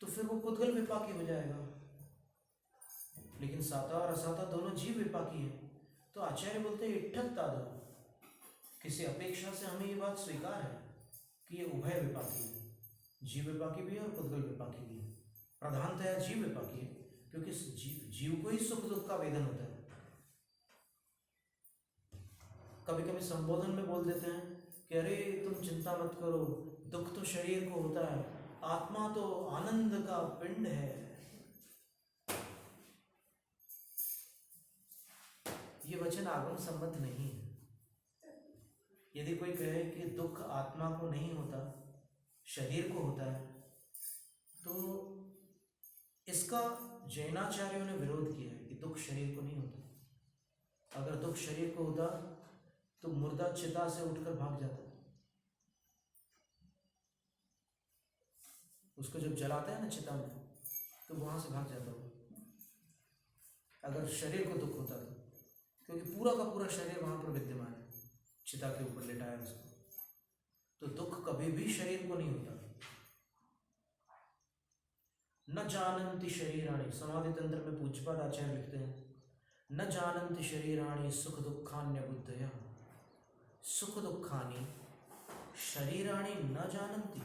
तो फिर वो पुद्गल विपाकी हो जाएगा, लेकिन साता और असाता दोनों जीव विपाकी है। तो आचार्य बोलते हैं इट्ठक तादव, किसी अपेक्षा से हमें ये बात स्वीकार है कि ये उभय विपाकी है, जीव विपाकी भी है और पुद्गल विपाकी भी है। प्रधानतया जीव विपाकी है क्योंकि जीव को ही सुख दुख का वेदन होता है। कभी कभी संबोधन में बोल देते हैं कि अरे तुम चिंता मत करो, दुख तो शरीर को होता है, आत्मा तो आनंद का पिंड है। ये वचन आगम संबद्ध नहीं है। यदि कोई कहे कि दुख आत्मा को नहीं होता, शरीर को होता है, तो इसका जैनाचार्यों ने विरोध किया है कि दुख शरीर को नहीं होता। अगर दुख शरीर को होता तो मुर्दा चिता से उठकर भाग जाता। उसको जब जलाते हैं ना चिता में, तो वहां से भाग जाता वो, अगर शरीर को दुख होता तो, क्योंकि पूरा का पूरा शरीर वहां पर विद्यमान है, चिता के ऊपर लिटाया उसको। तो दुख कभी भी शरीर को नहीं होता। न जानन्ति शरीराणि, समाधि तंत्र में पूज्यपाद आचार्य लिखते हैं, न जानन्ति शरीराणि सुख दुखान्य बुद्धया। सुख दुखानि शरीराणि न जानन्ति,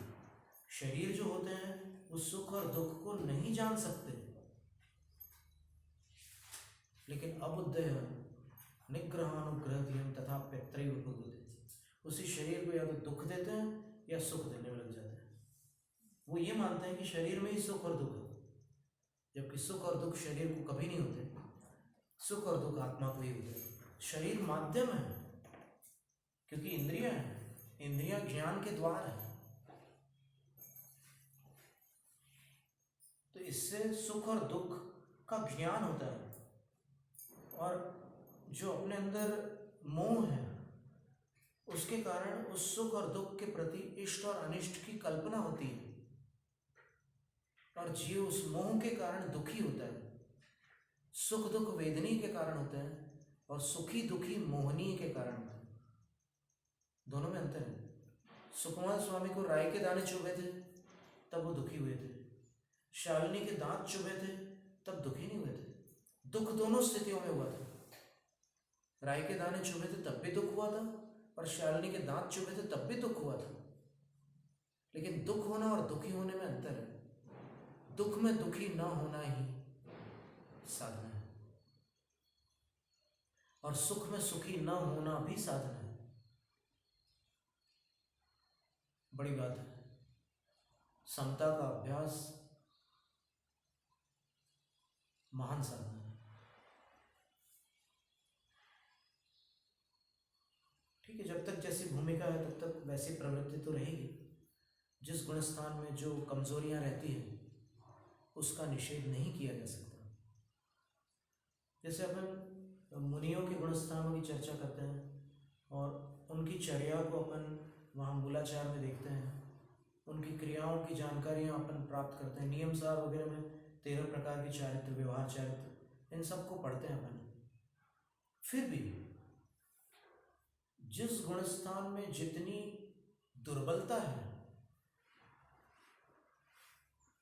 शरीर जो होते हैं वो सुख और दुख को नहीं जान सकते। लेकिन अबुद्धय निग्रहानुग्रहधियं तथा पैत्रैव कुर्वते, उसी शरीर को या तो दुख देते हैं या सुख देने में लग जाते हैं। वो ये मानते हैं कि शरीर में ही सुख और दुख है, जबकि सुख और दुख शरीर को कभी नहीं होते। सुख और दुख आत्मा को ही होते हैं। शरीर माध्यम है क्योंकि इंद्रियां हैं, इंद्रियां ज्ञान के द्वार हैं। तो इससे सुख और दुख का ज्ञान होता है, और जो अपने अंदर मोह है उसके कारण उस सुख और दुख के प्रति इष्ट और अनिष्ट की कल्पना होती है, और जीव उस मोह के कारण दुखी होता है। सुख दुख वेदनीय के कारण होते हैं और सुखी दुखी मोहनीय के कारण होते हैं। दोनों में अंतर है। सुकुमार स्वामी को राय के दाने चुभे थे तब वो दुखी हुए थे, शालिनी के दांत चुभे थे तब दुखी नहीं हुए थे। दुख दोनों स्थितियों में हुआ था। राय के दाने चुभे थे तब भी दुख हुआ था, और शालिनी के दांत चुभे थे तब भी दुख हुआ था। लेकिन दुख होना और दुखी होने में अंतर है। दुख में दुखी न होना ही साधना है, और सुख में सुखी न होना भी साधना है। बड़ी बात है। समता का अभ्यास महान साधना है। ठीक है, जब तक जैसी भूमिका है तब तक वैसी प्रवृत्ति तो रहेगी। जिस गुणस्थान में जो कमजोरियां रहती हैं उसका निषेध नहीं किया जा सकता। जैसे अपन मुनियों के गुण स्थानों की चर्चा करते हैं और उनकी चर्या को अपन वहाँ मूलाचार में देखते हैं, उनकी क्रियाओं की जानकारियाँ अपन प्राप्त करते हैं, नियम सार वगैरह में 13 प्रकार के चारित्र, व्यवहार चारित्र, इन सबको पढ़ते हैं अपन। फिर भी जिस गुण स्थान में जितनी दुर्बलता है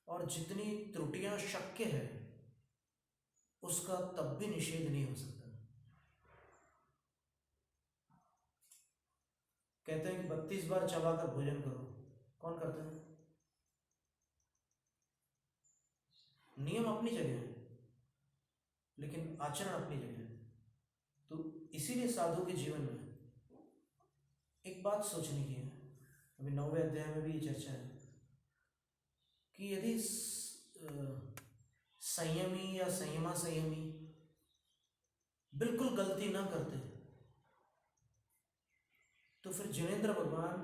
और जितनी त्रुटियां शक्य है, उसका तब भी निषेध नहीं हो सकता। कहते हैं कि 32 बार चबाकर भोजन करो, कौन करता है? नियम अपनी जगह है लेकिन आचरण अपनी जगह है। तो इसीलिए साधु के जीवन में एक बात सोचने की है, अभी 9वें अध्याय में भी ये चर्चा है कि यदि संयमी या संयमा संयमी बिल्कुल गलती ना करते तो फिर जिनेंद्र भगवान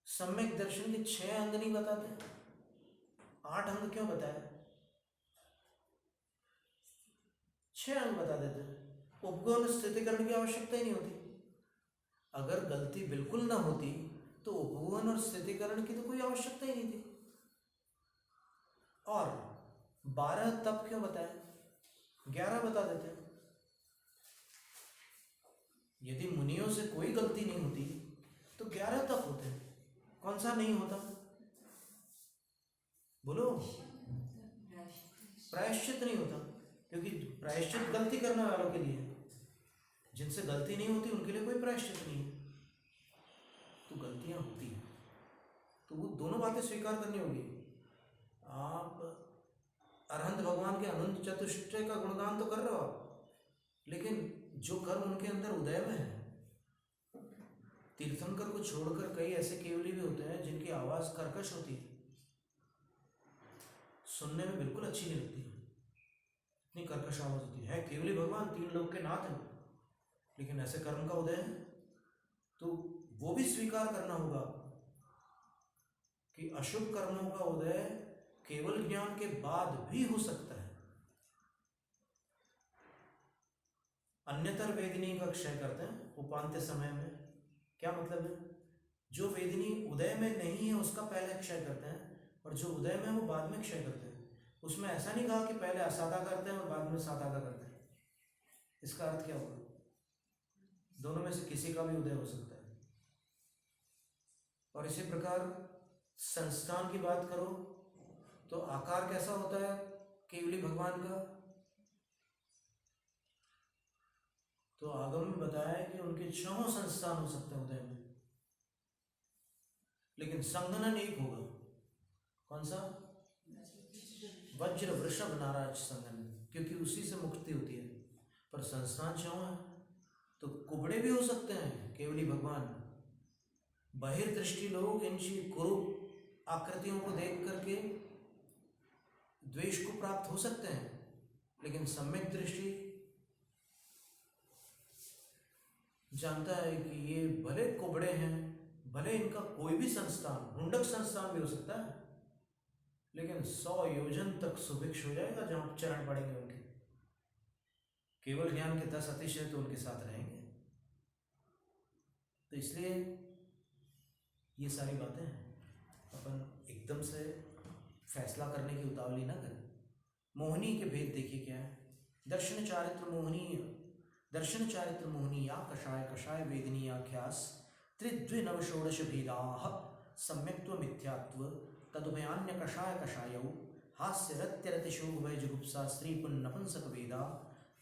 सम्यक दर्शन के 6 अंग नहीं बताते, 8 अंग क्यों बताए? 6 अंग बता देते हैं। उपगौण स्थितिकरण की आवश्यकता ही नहीं होती। अगर गलती बिल्कुल ना होती तो उपगौण और स्थितिकरण की तो कोई आवश्यकता ही नहीं थी। और 12 तप क्यों बताए? 11 बता देते हैं। यदि मुनियों से कोई गलती नहीं होती तो 11 तप होते हैं। कौन सा नहीं होता? बोलो। प्रायश्चित नहीं होता, क्योंकि प्रायश्चित गलती करने वालों के लिए है। जिनसे गलती नहीं होती उनके लिए कोई प्रायश्चित नहीं है। तो गलतियां होती हैं तो वो दोनों बातें स्वीकार करनी होगी। आप अरहंत भगवान के अनंत चतुष्टय का गुणगान तो कर रहे हो आप, लेकिन जो कर्म उनके अंदर उदय में है, तीर्थंकर को छोड़कर कई ऐसे केवली भी होते हैं जिनकी आवाज कर्कश होती है, सुनने में बिल्कुल अच्छी नहीं लगती है, इतनी कर्कश आवाज होती है। केवली भगवान 3 लोक के नाथ हैं, लेकिन ऐसे कर्म का उदय है तो वो भी स्वीकार करना होगा कि अशुभ कर्मों का उदय केवल ज्ञान के बाद भी हो सकता है। अन्यतर वेदिनी का क्षय करते हैं उपांत्य समय में। क्या मतलब है? जो वेदिनी उदय में नहीं है उसका पहले क्षय करते हैं, और जो उदय में है वो बाद में क्षय करते हैं। उसमें ऐसा नहीं कहा कि पहले असादा करते हैं और बाद में सादादा करते हैं। इसका अर्थ क्या होगा? दोनों में से किसी का भी उदय हो सकता है। और इसी प्रकार संस्थान की बात करो तो आकार कैसा होता है केवली भगवान का? तो आगम में बताया है कि उनके 6 संस्थान हो सकते हैं उदय में, लेकिन संगनन एक होगा। कौन सा? वज्र वृषभ नाराज संगनन, क्योंकि उसी से मुक्ति होती है। पर संस्थान 6 है तो कुबड़े भी हो सकते हैं केवली भगवान। बहिर्दृष्टि लोग इन कुरूप आकृतियों को देख करके द्वेष को प्राप्त हो सकते हैं, लेकिन सम्यक दृष्टि जानता है कि ये भले कुबड़े हैं, भले इनका कोई भी संस्थान, हुंडक संस्थान भी हो सकता है, लेकिन 100 योजन तक सुभिक्ष हो जाएगा जहां चरण पड़ेंगे उनके। केवल ज्ञान के 10 अतिशय तो उनके साथ रहेंगे। तो इसलिए ये सारी बातें हैं, अपन एकदम से फैसला करने की उतावली ना करें। मोहिनी के भेद देखिए क्या है। दर्शन चारित्र मोहिनी या कषाय कषाय वेदिनी आख्यास त्रिद्विनव षोडश भेदाः सम्यक्त्व मिथ्यात्व तदुभयान्य कषाय कषायौ हास्य रत्यरतिशोभ भय जुगुप्सा स्त्री पुन्नपुंसक वेदा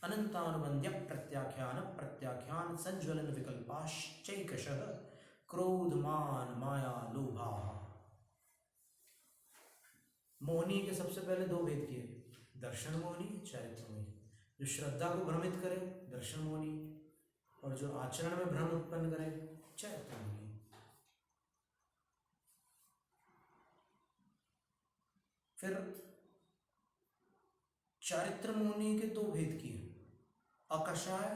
अनंतानुबंध्य प्रत्याख्यान संज्वलन विकल्पाश्चैकशः क्रोध मान माया लोभा। मोहिनी के सबसे पहले 2 भेद किए, दर्शन मोहिनी, चारित्र मोहिनी। जो श्रद्धा को भ्रमित करे दर्शन मोहिनी, और जो आचरण में भ्रम उत्पन्न करे चारित्र मोहिनी। फिर चारित्र मोहिनी के 2 भेद किए, अकषाय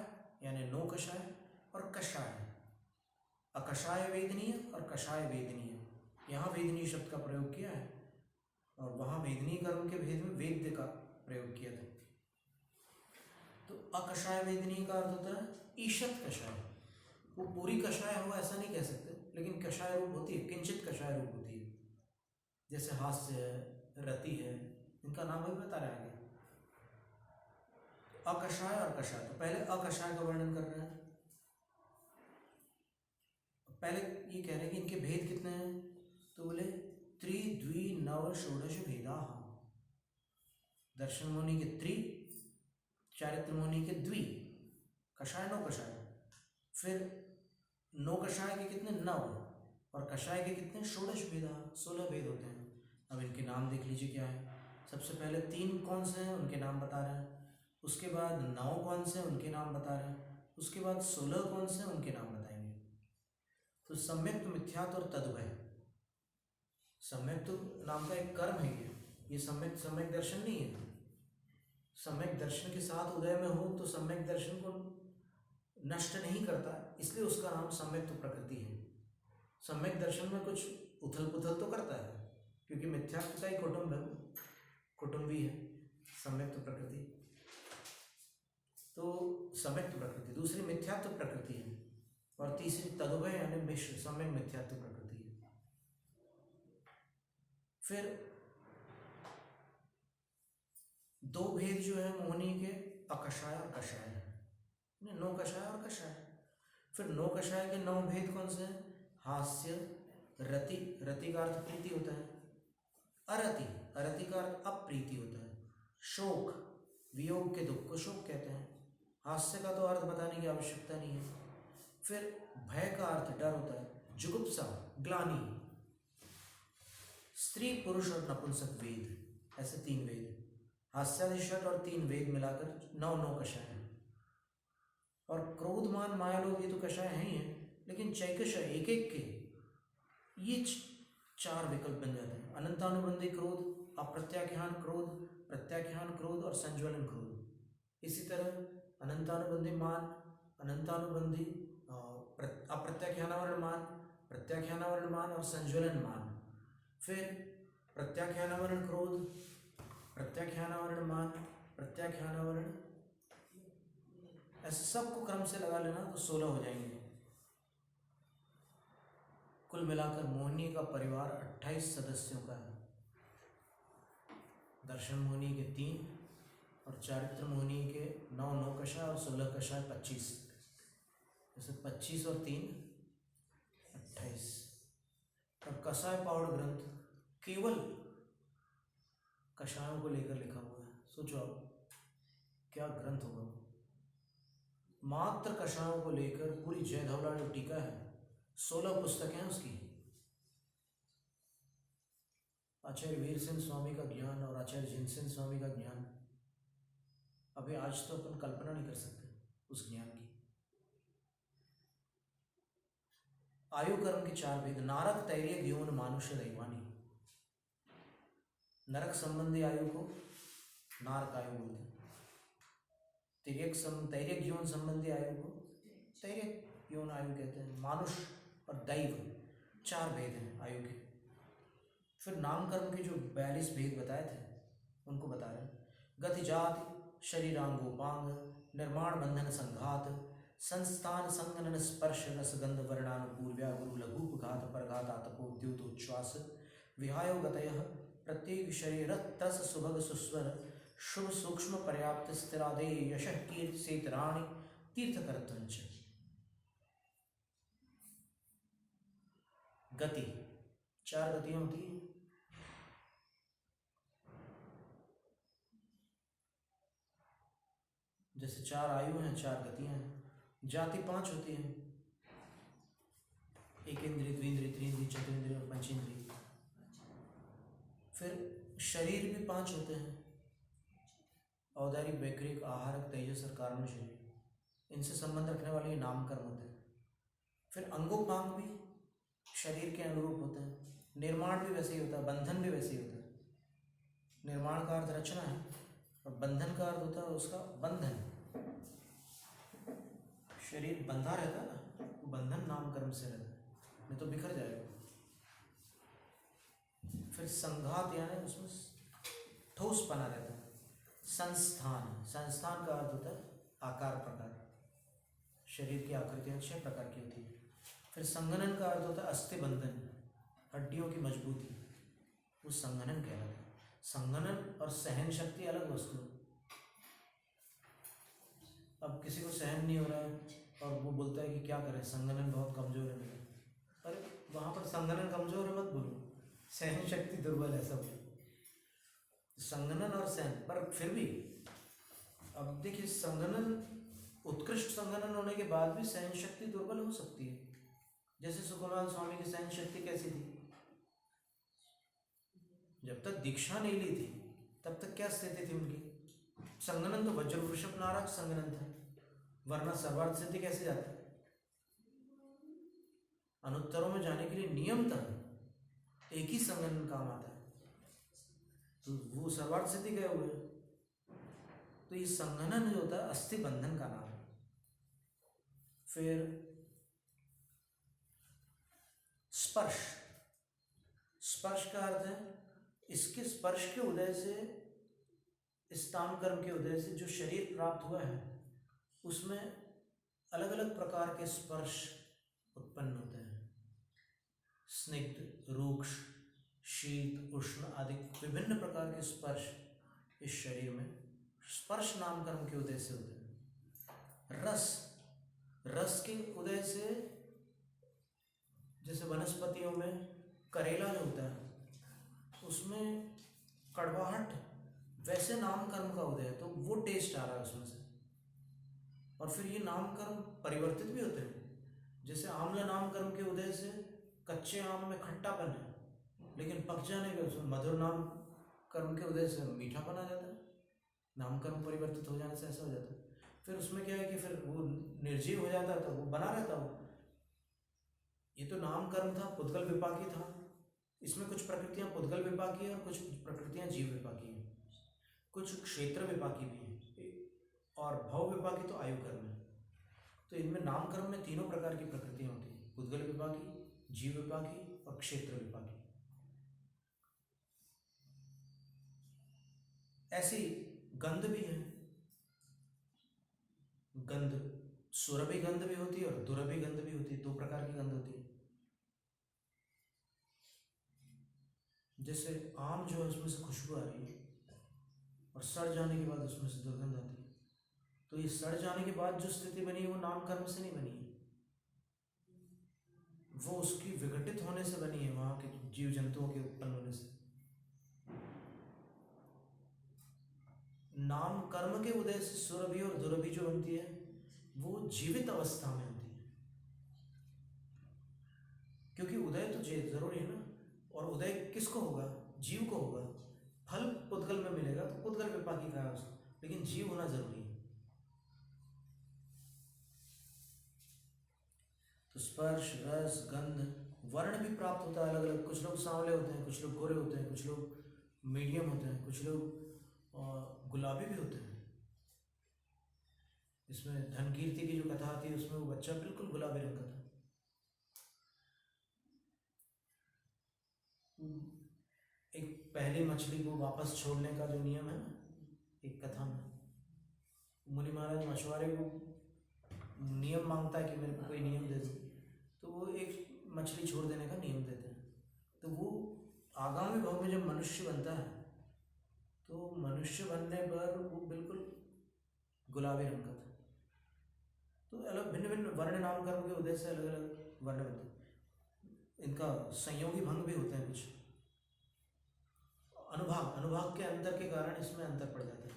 यानी नो कषाय और कषाय। अकषाय वेदनीय और कषाय वेदनीय। यहाँ वेदनीय शब्द का प्रयोग किया है और वहाँ वेदनीय कर्म के भेद में वेद्य का प्रयोग किया था। तो अकषाय वेदिनी का अर्थ होता है ईशत कषाय। वो पूरी कषाय हो ऐसा नहीं कह सकते, लेकिन कषाय रूप होती है, किंचित कषाय रूप होती है। जैसे हास्य है, रति है, इनका नाम भी बता रहे हैं आगे। अकषाय और कषाय, तो पहले अकषाय का वर्णन कर रहे हैं। पहले ये कह रहे हैं कि इनके भेद कितने हैं, तो बोले त्रि द्वि नव षोडश भेदा। दर्शन मुनि के त्रि, चारित्र मुनि के द्वि, कषाय नौ कषाय। फिर नौ कषाय के कितने, नव, और कषाय के कितने, षोडश भेदा, 16 भेद होते हैं। अब इनके नाम देख लीजिए क्या है। सबसे पहले 3 कौन से हैं उनके नाम बता रहे हैं, उसके बाद 9 कौन से हैं उनके नाम बता रहे हैं, उसके बाद 16 कौन से हैं उनके नाम बताएंगे। तो सम्यक्त, मिथ्यात्व और तद्भय। सम्यक्त नाम का एक कर्म है ये सम्यक दर्शन नहीं है। सम्यक दर्शन के साथ उदय में हो तो सम्यक दर्शन को नष्ट नहीं करता, इसलिए उसका नाम सम्यक्त प्रकृति है। सम्यक दर्शन में कुछ उथल पुथल तो करता है, क्योंकि मिथ्यात्व का ही कुटुंबी है सम्यक्त प्रकृति। तो सम्यक्त प्रकृति, दूसरी मिथ्यात्व प्रकृति है, और तीसरी तदुभय यानी मिश्र सम्यक मिथ्यात्व प्रकृति है। फिर 2 भेद जो है मोहिनी के, अकषाय और कषाय है, 9 कषाय और कषाय। फिर 9 कषाय के 9 भेद कौन से हैं, हास्य, रति, रति का अर्थ प्रीति होता है, अरति, अरति का अर्थ अप्रीति होता है, शोक, वियोग के दुख को शोक कहते हैं। हास्य का तो अर्थ बताने की आवश्यकता नहीं है। फिर भय का अर्थ डर होता है, जुगुप्सा, ग्लानि। स्त्री, पुरुष और नपुंसक वेद, ऐसे 3 वेद, हास्यादिशट और 3 वेद मिलाकर 9 कषाय हैं। और क्रोध, मान, माया, लोभ, ये तो कषाय हैं ही हैं, लेकिन चैकषय एक एक के ये 4 विकल्प बन जाते हैं। अनंतानुबंधी क्रोध, अप्रत्याख्यान क्रोध, प्रत्याख्यान क्रोध और संज्वलन क्रोध। इसी तरह अनंतानुबंधी मान, अनंतानुबंधी अप्रत्याख्यानावरण मान, प्रत्याख्यानावरण मान और संज्वलन मान। फिर प्रत्याख्यानावरण क्रोध, प्रत्याख्यानावरण मान, प्रत्याख्यानावरण, ऐसे सबको क्रम से लगा लेना तो 16 हो जाएंगे। कुल मिलाकर मोहिनी का परिवार 28 सदस्यों का है। दर्शन मोहिनी के 3 और चारित्र मोहिनी के 9 कषाय और 16 कषाय 25, जैसे 25 और 3 28। और कषाय पाउड ग्रंथ केवल कषायों को लेकर लिखा हुआ है। सोचो आप क्या ग्रंथ होगा, मात्र कषायों को लेकर पूरी जय धवला जो टीका है, 16 पुस्तकें हैं उसकी। आचार्य वीर सिंह स्वामी का ज्ञान और आचार्य जिनसेन स्वामी का ज्ञान, अभी आज तो अपन कल्पना नहीं कर सकते उस ज्ञान की। आयु कर्म के 4 भेद, नारक, तैर्य, यौन, मानुष्य, दैवानी। नरक संबंधी आयु को नारक आयु बोलते हैं। तैर्यक यौन संबंधी आयु को तैर्यक यौन आयु कहते हैं। मानुष और दैव 4 भेद हैं आयु के। फिर नाम कर्म के जो 42 भेद बताए थे उनको बता रहे हैं। गति, जाति, शरीरांगोपांग, निर्माण, बंधन, संघात, संस्थान, संगनन, स्पर्श, रसगंध, वर्णानुपूर्व्या, गुरु, लघुपघात, परघात, आतपो, द्योतोच्छ्वास, विहायो गतयः, प्रत्येक शरीर तस सुभग सुस्वर, शुभ सूक्ष्म पर्याप्त, स्थिरादे, यशः, कीर्ति, सेतराणि, तीर्थकर्तंच। गति, 4 गतियां होती हैं। जैसे 4 आयु हैं, 4 गतियां हैं। जाति 5 होती हैं, 1 इंद्रिय, 2 इंद्रिय, 3 इंद्रिय, 4 इंद्रिय और 5 इंद्रिय। फिर शरीर भी 5 होते हैं, औदारिक, वैक्रिक, आहारक, तेजस और कारण शरीर। इनसे संबंध रखने वाले नाम कर्म होते हैं। फिर अंगोपांग भी शरीर के अनुरूप होते हैं। निर्माण भी वैसे ही होता है, बंधन भी वैसे ही होता है। निर्माण का अर्थ रचना है और बंधन का अर्थ होता है उसका बंधन। शरीर बंधा रहता है ना, बंधन नाम कर्म से रहता है, नहीं तो बिखर जाएगा। फिर संघात यानी उसमें ठोस पना रहता है। संस्थान, संस्थान का अर्थ होता है आकार प्रकार, शरीर की आकृतियाँ 6 प्रकार की होती है। फिर संघनन का अर्थ होता है अस्थि बंधन, हड्डियों की मजबूती, वो संघनन कहलाता है। संघनन और सहन शक्ति अलग वस्तु है। अब किसी को सहन नहीं हो रहा है और वो बोलता है कि क्या करें, संघनन बहुत कमजोर है मेरा। अरे वहाँ पर संघनन कमजोर है मत बोलो, सहन शक्ति दुर्बल है सब। संघनन और सहन, पर फिर भी अब देखिए, संघनन, उत्कृष्ट संघनन होने के बाद भी सहन शक्ति दुर्बल हो सकती है। जैसे सुखलाल स्वामी की सहन शक्ति कैसी थी? जब तक दीक्षा नहीं ली थी तब तक क्या स्थिति थी उनकी? संघनन तो वज्र वृषभ नारक संघनन था, वरना सर्वार्थ सिद्धि कैसे जाता? अनुत्तरों में जाने के लिए नियमतः एक ही संघनन काम आता है, तो वो सर्वार्थ सिद्धि गए हुए। तो ये संघनन जो होता है अस्थि बंधन का नाम है। फिर स्पर्श, स्पर्श का अर्थ है इसके स्पर्श के उदय से, स्थान कर्म के उदय से जो शरीर प्राप्त हुआ है उसमें अलग अलग प्रकार के स्पर्श उत्पन्न होते हैं। स्निग्ध, रूक्ष, शीत, उष्ण आदि विभिन्न प्रकार के स्पर्श इस शरीर में स्पर्श नाम कर्म के उदय से होते हैं। रस, रस के उदय से, जैसे वनस्पतियों में करेला जो होता है उसमें कड़वाहट, वैसे नाम कर्म का उदय है, तो वो टेस्ट आ रहा है उसमें से। और फिर ये नाम कर्म परिवर्तित भी होते हैं। जैसे आम्ल नाम कर्म के उदय से कच्चे आम में खट्टापन है, लेकिन पक जाने के उसमें मधुर नाम कर्म के उदय से मीठापन आ जाता है। नाम कर्म परिवर्तित हो जाने से ऐसा हो जाता है। फिर उसमें क्या है कि फिर वो निर्जीव हो जाता है तो वो बना रहता हो। ये तो नाम कर्म था, पुद्गल विपाकी था। इसमें कुछ प्रकृतियां पुद्गल विपाकी है और कुछ प्रकृतियां जीव विपाकी है, कुछ क्षेत्र विपाकी भी है, और भव विपाकी तो आयु कर्म है। तो इनमें नाम कर्म में तीनों प्रकार की प्रकृतियां होती हैं, पुद्गल विपाकी, जीव विपाकी और क्षेत्र विपाकी। ऐसी गंध भी है, गंध सुरभि गंध भी होती है और दुरभि गंध भी होती है। 2 प्रकार की गंध होती है। जैसे आम जो है उसमें से खुशबू आ रही है और सड़ जाने के बाद उसमें से दुर्गंध आती है। तो ये सड़ जाने के बाद जो स्थिति बनी है वो नाम कर्म से नहीं बनी है, वो उसकी विघटित होने से बनी है, वहां के जीव जंतुओं के उत्पन्न होने से। नाम कर्म के उदय से सुरभि और दुरभि जो बनती है वो जीवित अवस्था में होती है, क्योंकि उदय तो जरूरी है ना। और उदय किसको होगा? जीव को होगा। फल पुद्गल में मिलेगा तो पुद्गल विपाकी का है उसको, लेकिन जीव होना जरूरी है। तो स्पर्श, रस, गंध, वर्ण भी प्राप्त होता है अलग अलग। कुछ लोग सांवले होते हैं, कुछ लोग गोरे होते हैं, कुछ लोग मीडियम होते हैं, कुछ लोग गुलाबी भी होते हैं। इसमें धनकीर्ति की जो कथा आती है उसमें वो बच्चा बिल्कुल गुलाबी रंग का था। एक पहली मछली को वापस छोड़ने का जो नियम है ना, एक कथा में मुनि महाराज मछुआरे को नियम मांगता है कि मेरे को कोई नियम दे दो, तो वो एक मछली छोड़ देने का नियम देते हैं। तो वो आगामी भाव में जब मनुष्य बनता है तो मनुष्य बनने पर वो बिल्कुल गुलाबी रंग का था। तो अलग भिन्न भिन्न वर्ण नाम कर्म के उदय से अलग अलग वर्ण बनते हैं। इनका संयोगी भंग भी होते हैं। कुछ अनुभाग के अंतर के कारण इसमें अंतर पड़ जाता है।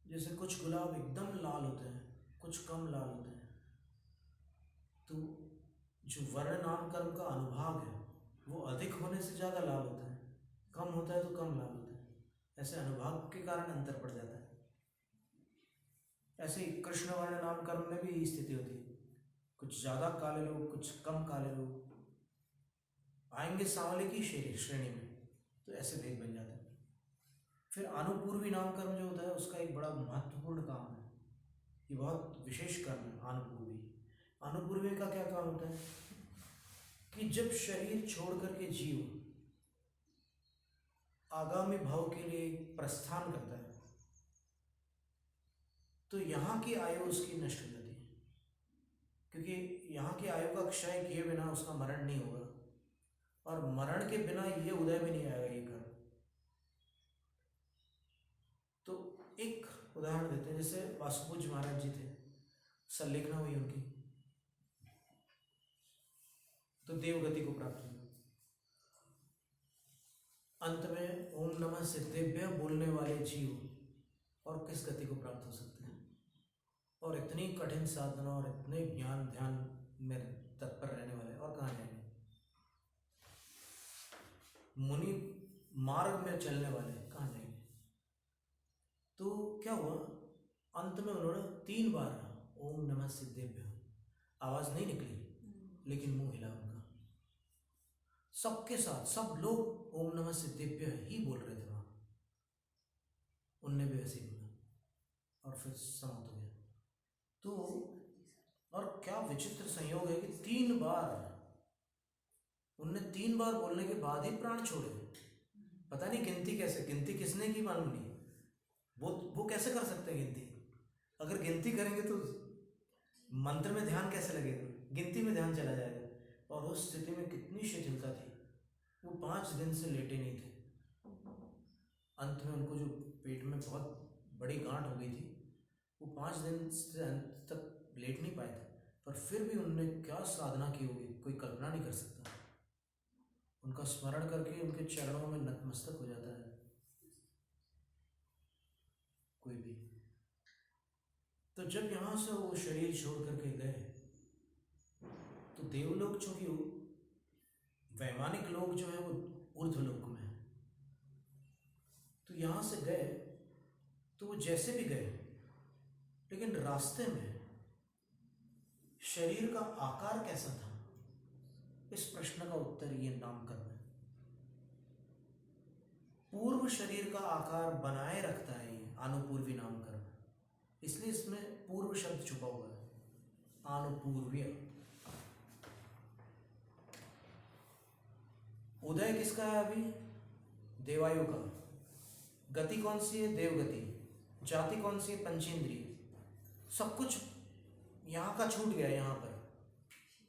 जैसे कुछ गुलाब एकदम लाल होते हैं, कुछ कम लाल होते हैं। तो जो वर्ण नाम कर्म का अनुभाग है वो अधिक होने से ज़्यादा लाल होता है, कम होता है तो कम लाल होता है। ऐसे अनुभाग के कारण अंतर पड़ जाता है। ऐसे ही कृष्ण वर्ण नाम कर्म में भी यही स्थिति होती है। कुछ ज़्यादा काले लोग, कुछ कम काले लोग आएंगे सांवले की श्रेणी में, तो ऐसे भेद बन जाता है। फिर अनुपूर्वी नाम कर्म जो होता है उसका एक बड़ा महत्वपूर्ण काम है। ये बहुत विशेष कर्म है अनुपूर्वी। अनुपूर्वी का क्या काम होता है कि जब शरीर छोड़ करके जीव आगामी भाव के लिए प्रस्थान करता है तो यहाँ की आयु उसकी नष्ट हो जाती है, क्योंकि यहाँ की आयु का क्षय किए बिना उसका मरण नहीं होगा, और मरण के बिना ये उदय भी नहीं आएगा ये कर्म। तो एक उदाहरण देते हैं, जैसे वासुपूज्य महाराज जी थे, संलेखना हुई उनकी, तो देवगति को प्राप्त हुई। अंत में ओम नमः सिद्धेभ्य बोलने वाले जीव और किस गति को प्राप्त हो सकते हैं, और इतनी कठिन साधना और इतने ज्ञान ध्यान में तत्पर रहने वाले और कहाँ जाएंगे? मुनि मार्ग में चलने वाले कहाँ जाएंगे? तो क्या हुआ, अंत में उन्होंने 3 बार ओम नमः सिद्धेभ्य, आवाज नहीं निकली लेकिन मुंह हिला उनका, सबके साथ सब लोग ओम नमः सिद्धेभ्य ही बोल रहे थे वहां, उनने भी वैसे ही बोला और फिर समाप्त हो गया। तो और क्या विचित्र संयोग है कि 3 बार उनने 3 बार बोलने के बाद ही प्राण छोड़े। पता नहीं गिनती कैसे, गिनती किसने की मालूम नहीं, वो कैसे कर सकते हैं गिनती? अगर गिनती करेंगे तो मंत्र में ध्यान कैसे लगेगा, गिनती में ध्यान चला जाएगा। और उस स्थिति में कितनी शिथिलता थी, वो 5 दिन से लेटे नहीं थे। अंत में उनको जो पेट में बहुत बड़ी गांठ हो गई थी, वो 5 दिन से अंत तक लेट नहीं पाए थे, पर फिर भी उनने क्या साधना की होगी कोई कल्पना नहीं कर सकता। उनका स्मरण करके उनके चरणों में नतमस्तक हो जाता है कोई भी। तो जब यहाँ से वो शरीर छोड़ करके गए, तो देवलोक, चूंकि वैमानिक लोग जो है वो ऊर्ध्वलोक में है, तो यहाँ से गए, तो वो जैसे भी गए, लेकिन रास्ते में शरीर का आकार कैसा था, इस प्रश्न का उत्तर ये नामकरण है। पूर्व शरीर का आकार बनाए रखता है ये आनुपूर्वी नामकरण, इसलिए इसमें पूर्व शब्द छुपा हुआ है, आनुपूर्वीय। उदय किसका है अभी? देवायु का। गति कौन सी है? देवगति। जाति कौन सी है? पंचेंद्रिय। सब कुछ यहाँ का छूट गया यहाँ पर,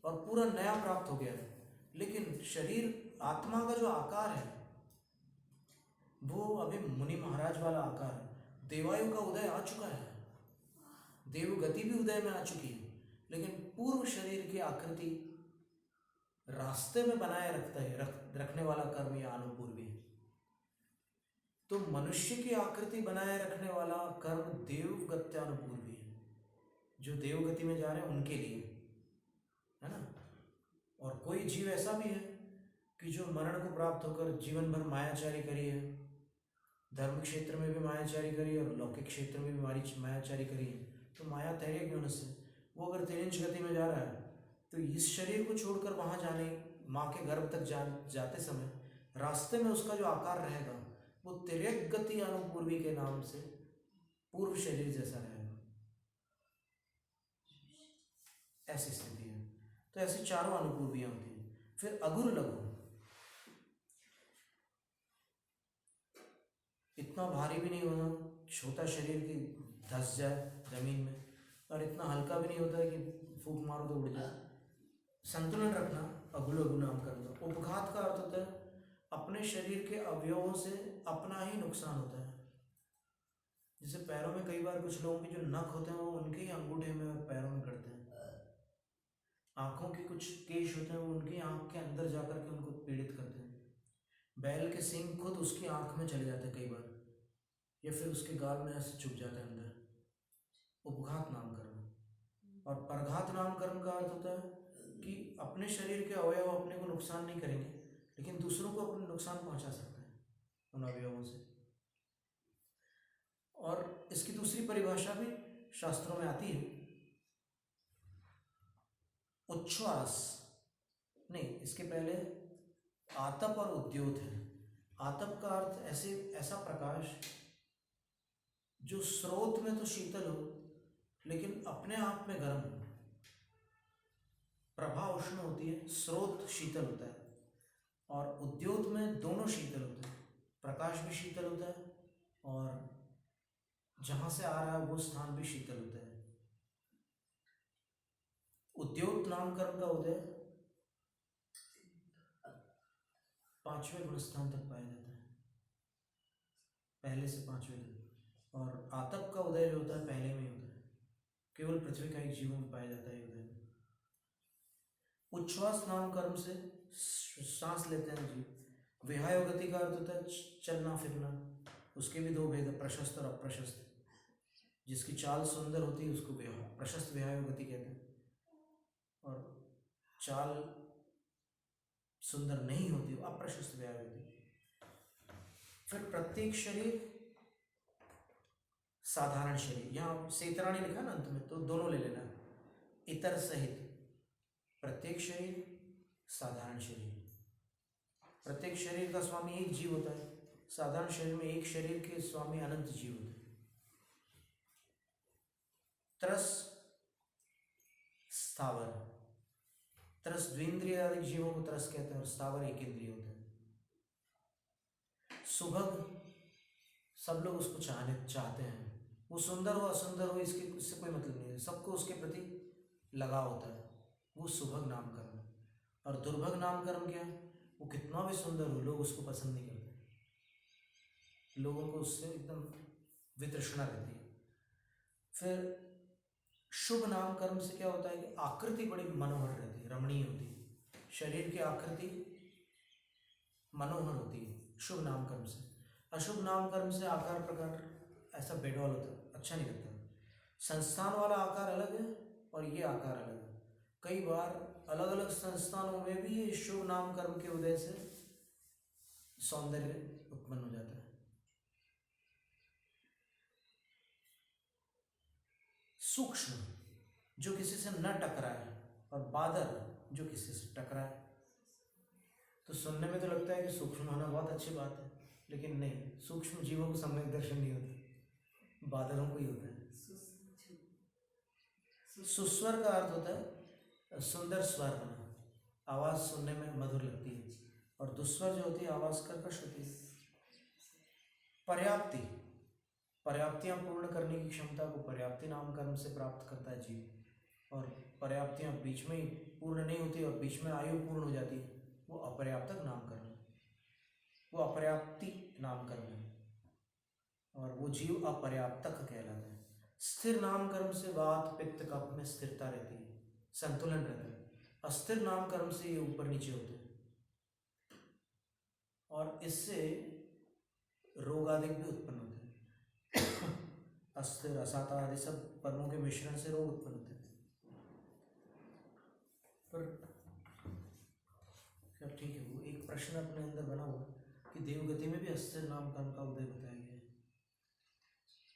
और पूरा नया प्राप्त हो गया है। लेकिन शरीर, आत्मा का जो आकार है वो अभी मुनि महाराज वाला आकार है। देवायु का उदय आ चुका है, देवगति भी उदय में आ चुकी है, लेकिन पूर्व शरीर की आकृति रास्ते में बनाए रखता है, रखने वाला कर्म या अनुपूर्वी है। तो मनुष्य की आकृति बनाए रखने वाला कर्म देवगत्यानुपूर्वी है, जो देवगति में जा रहे हैं उनके लिए, है ना। और कोई जीव ऐसा भी है कि जो मरण को प्राप्त होकर जीवन भर मायाचारी करी है, धर्म क्षेत्र में भी मायाचारी करी और लौकिक क्षेत्र में भी मायाचारी करी है, तो माया तैरे क्यों न से। वो अगर तिरंज गति में जा रहा है, तो इस शरीर को छोड़कर वहां जाने, माँ के गर्भ तक जाते समय रास्ते में उसका जो आकार रहेगा वो तिर्यक गति अनुपूर्वी के नाम से पूर्व शरीर जैसा रहेगा। ऐसी स्थिति है। तो ऐसी 4 अनुपूर्वियां होती हैं। फिर अगुर लघु, इतना भारी भी नहीं होना, छोटा शरीर की धस जाए जमीन में, और इतना हल्का भी नहीं होता है कि फूंक मारो तो उड़ जाए। संतुलन रखना अगुल लघु नाम करना। उपघात का अर्थ होता है अपने शरीर के अवयवों से अपना ही नुकसान होता है। जैसे पैरों में कई बार कुछ लोगों के जो नख होते हैं वो उनके ही अंगूठे में और पैरों में गड़ते हैं। आंखों के कुछ केश होते हैं वो उनकी आंख के अंदर जाकर के उनको पीड़ित करते हैं। बैल के सींग खुद उसकी आंख में चले जाते हैं कई बार, या फिर उसके गाल में ऐसे चुभ जाते हैं अंदर। उपघात नामकरण। और परघात नामकरण का अर्थ होता है कि अपने शरीर के अवयव अपने को नुकसान नहीं करेंगे, लेकिन दूसरों को अपने नुकसान पहुंचा सकते हैं उन अवयवों से। और इसकी दूसरी परिभाषा भी शास्त्रों में आती है, उच्छ्वास नहीं, इसके पहले आतप और उद्योत है। आतप का अर्थ ऐसा प्रकाश जो स्रोत में तो शीतल हो लेकिन अपने आप में गर्म हो। प्रभा उष्ण होती है, स्रोत शीतल होता है, और उद्योत में दोनों शीतल होते हैं, प्रकाश भी शीतल होता है और जहां से आ रहा है वो स्थान भी शीतल होता है। उद्योत नाम कर्म का उदय 5वें गुण स्थान तक पाया जाता है, पहले से 5वें तक। और आतप का उदय जो होता है पहले में ही होता है, केवल पृथ्वी का एक जीवन में पाया जाता है उदय में। उच्छ्वास नाम कर्म से सांस लेते हैं जीव। विहाय गति का अर्थ होता है चलना फिरना। उसके भी दो भेद है, प्रशस्त और अप्रशस्त। जिसकी चाल सुंदर होती है उसको प्रशस्त विहाय गति कहते हैं, और चाल सुंदर नहीं होती वो अप्रशस्त विहाय गति। फिर प्रत्येक शरीर साधारण शरीर, यहाँ सेतराणी लिखा ना अंत में, तो दोनों ले लेना, इतर सहित। प्रत्येक शरीर साधारण शरीर। प्रत्येक शरीर का स्वामी एक जीव होता है। साधारण शरीर में एक शरीर के स्वामी अनंत जीव होते हैं। त्रस स्थावर, त्रस द्विंद्रिय आदि जीवों को त्रस कहते हैं, और स्थावर एक इंद्रिय होते हैं। सुभग सब लोग उसको चाहते हैं, वो सुंदर हो असुंदर हो इससे कोई मतलब नहीं है, सबको उसके प्रति लगाव होता है, वो सुभग नाम कर्म। और दुर्भग नाम कर्म क्या है? वो कितना भी सुंदर हो लोग उसको पसंद नहीं करते, लोगों को उससे एकदम वितृष्णा रहती है। फिर शुभ नाम कर्म से क्या होता है कि आकृति बड़ी मनोहर रहती है, रमणीय होती है, शरीर की आकृति मनोहर होती है शुभ नाम कर्म से। अशुभ नाम कर्म से आकार प्रकार ऐसा बेडौल होता है, अच्छा नहीं लगता। संस्थान वाला आकार अलग है और ये आकार अलग है। कई बार अलग अलग संस्थानों में भी ये शुभ नाम कर्म के उदय से सौंदर्य उत्पन्न हो जाता है। सूक्ष्म जो किसी से न टकराए, और बादर जो किसी से टकराए। तो सुनने में तो लगता है कि सूक्ष्म होना बहुत अच्छी बात है, लेकिन नहीं, सूक्ष्म जीवों को सम्यक दर्शन नहीं होता, बादरों को ही होता है। सुस्वर का अर्थ होता है सुंदर स्वर होना, आवाज सुनने में मधुर लगती है, और दुस्वर जो होती है आवाज कर्कश होती है। पर्याप्ति, पर्याप्तियां पूर्ण करने की क्षमता को पर्याप्ति नाम कर्म से प्राप्त करता है जीव। और पर्याप्तियां बीच में ही पूर्ण नहीं होती और बीच में आयु पूर्ण हो जाती है, वो अपर्याप्तक नाम कर्म है, वो अपर्याप्ति नाम कर्म है, और वो जीव अपर्याप्तक कहलाता है। स्थिर नाम कर्म से वात पित्त कफ में स्थिरता रहती है, संतुलन रहता है। अस्थिर नाम कर्म से ये ऊपर नीचे होते हैं, और इससे रोग आदि भी उत्पन्न होते हैं। अस्थिर असाता आदि सब कर्मों के मिश्रण से रोग उत्पन्न होते हैं। पर क्या ठीक है, वो एक प्रश्न अपने अंदर बना हुआ कि देवगति में भी अस्थिर नाम कर्म का उदय बताया गया है,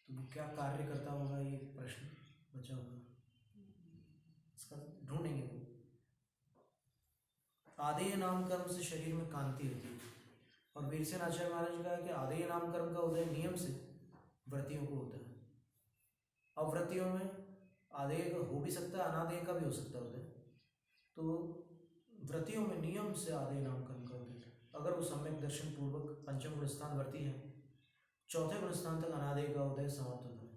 तो क्या कार्य करता होगा, ये प्रश्न बचा होगा, इसका ढूंढेंगे वो। आदेय नाम कर्म से शरीर में कांति होती है, और वीरसेन आचार्य महाराज ने कहा कि आदेय नाम कर्म का उदय नियम से व्रतियों को होता है। अब व्रतियों में आदेय हो भी सकता है, अनादेय का भी हो सकता है उदय, तो व्रतियों में नियम से आदेय नाम कर्म का उदय, अगर वो सम्यक दर्शन पूर्वक पंचम गुण स्थान व्रती है, चौथे गुण स्थान तक अनादेय का उदय समाप्त होता है,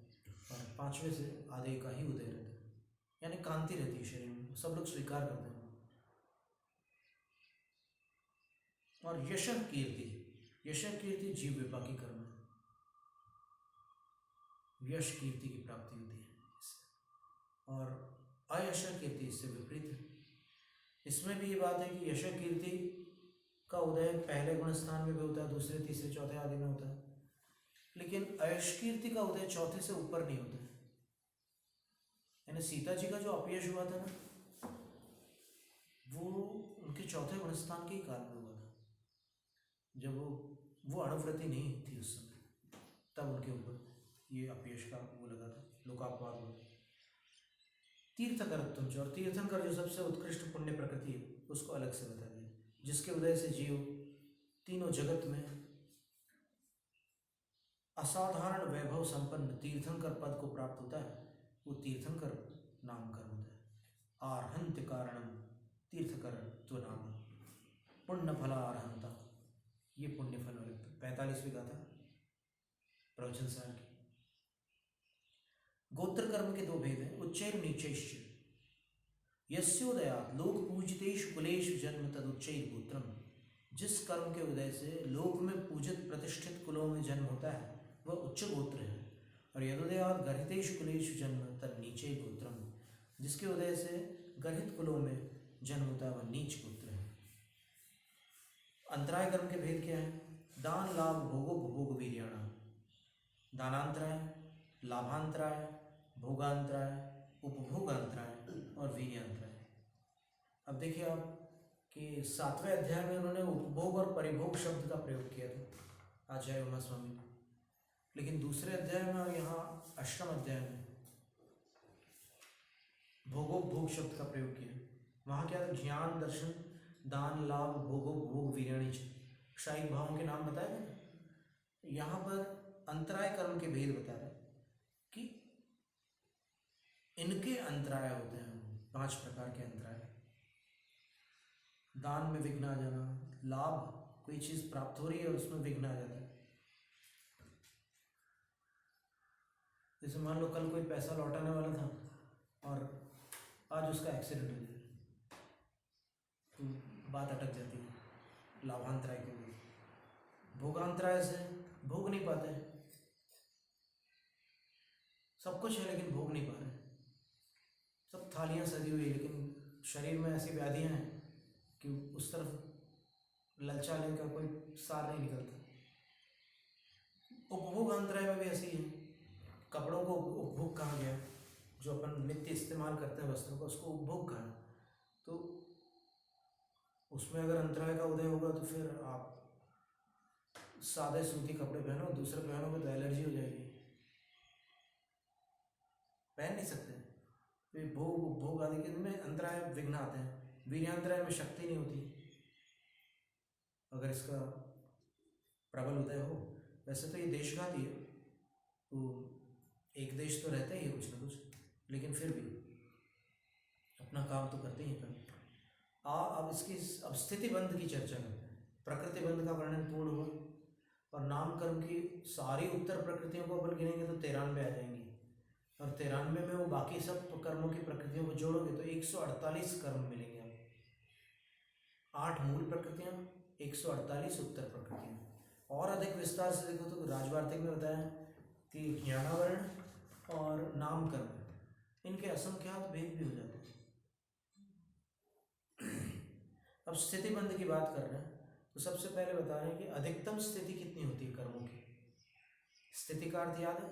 और 5वें से आदेय का ही उदय रहता है, यानी कांति रहती है शरीर में, सब लोग स्वीकार करते हैं। और यशः कीर्ति, यशः कीर्ति जीव विपाकी कर्म है, यश कीर्ति की प्राप्ति होती है इससे, और अयशः कीर्ति इससे विपरीत है। इसमें भी ये बात है कि यशः कीर्ति का उदय पहले गुण स्थान में भी होता है, दूसरे तीसरे चौथे आदि में होता है, लेकिन अयश कीर्ति का उदय चौथे से ऊपर नहीं होता है। यानी सीता जी का जो अपयश हुआ था ना, वो उनके चौथे गुण स्थान के ही काल में हुआ था, जब वो अणुव्रति नहीं थी उस समय, तब उनके ऊपर ये अपयश का वो लगा था, लोकापवाद हुआ। तीर्थकरत्वम, और तीर्थंकर जो सबसे उत्कृष्ट पुण्य प्रकृति है उसको अलग से बता दिया, जिसके उदय से जीव तीनों जगत में असाधारण वैभव संपन्न तीर्थंकर पद को प्राप्त होता है, वो तीर्थंकर नाम कर्म होता है। आर्हंत कारणम तीर्थकरत्व नाम पुण्य फला आर्हंता, ये पुण्य फल वाले 45वीं गाथा प्रवचन सार की। गोत्र कर्म के दो भेद हैं, उच्चैर नीचैश्च। यस्योदयात् लोक पूजितेषु कुलेषु जन्म तदुच्चैर गोत्रम। जिस कर्म के उदय से लोक में पूजित प्रतिष्ठित कुलों में जन्म होता है वह उच्च गोत्र है। और यदुदयात् गर्हितेषु कुलेषु जन्म तद नीचैर गोत्रम। जिसके उदय से गर्हित कुलों में जन्म होता है वह नीच गोत्र है। अंतराय कर्म के भेद क्या है? दान लाभ भोगोपभोग वीर्याणाम। दानांतराय, लाभांतराय, भोगांतराय, उपभोगांतराय और वीर्यांतराय। अब देखिए आप कि 7वें अध्याय में उन्होंने उपभोग और परिभोग शब्द का प्रयोग किया था आचार्य उमा स्वामी ने, लेकिन दूसरे अध्याय में और यहाँ अष्टम अध्याय में भोगोपभोग शब्द का प्रयोग किया। वहाँ क्या था? ज्ञान, दर्शन, दान, लाभ, भोगोपभोग, वीर्याणि। क्षायिक भावों के नाम बताए थे। यहाँ पर अंतराय कर्म के भेद बता रहे कि इनके अंतराय होते हैं 5 प्रकार के अंतराय। दान में विघ्न आ जाना, लाभ, कोई चीज प्राप्त हो रही है और उसमें विघ्न आ जाता है। जैसे मान लो कल कोई पैसा लौटाने वाला था और आज उसका एक्सीडेंट हो जाए तो बात अटक जाती है, लाभांतराय के लिए। भोगांतराय से भोग नहीं पाते, सब कुछ है लेकिन भोग नहीं पा रहे, सब थालियां सजी हुई है लेकिन शरीर में ऐसी व्याधियां हैं कि उस तरफ ललचा लेकर कोई सार नहीं निकलता। उपभोग अंतराय में भी ऐसी है। कपड़ों को उपभोग कहा गया, जो अपन नित्य इस्तेमाल करते हैं वस्त्रों का, उसको उपभोग कहा। तो उसमें अगर अंतराय का उदय होगा तो फिर आप सादे सूती कपड़े पहनो, दूसरे पहनोगे तो एलर्जी हो जाएगी, पहन नहीं सकते। तो भोग उपभोग आदि के में अंतराय विघ्न आते हैं। वीर्यांतराय में शक्ति नहीं होती अगर इसका प्रबल उदय हो। वैसे तो ये देशघाती है, तो एक देश तो रहता ही है कुछ ना कुछ, लेकिन फिर भी अपना काम तो करते ही हैं। अब इसकी अब स्थिति बंध की चर्चा करते हैं। प्रकृति बंध का वर्णन पूर्ण हुआ और नाम कर्म की सारी उत्तर प्रकृतियों को अपन गिनेंगे तो 93 आ जाएंगी, और 93 में वो बाकी सब कर्मों की प्रकृतियों को जोड़ोगे तो 148 कर्म मिलेंगे। 8 मूल प्रकृतियाँ, 148 उत्तर प्रकृतियाँ। और अधिक विस्तार से देखो तो राजवार्तिक में बताया कि ज्ञानावरण और नाम कर्म इनके असंख्यात भेद भी हो जाते हैं। अब स्थिति बंध की बात कर रहे हैं तो सबसे पहले बता रहे हैं कि अधिकतम स्थिति कितनी होती है कर्मों की। स्थिति का अर्थ याद है?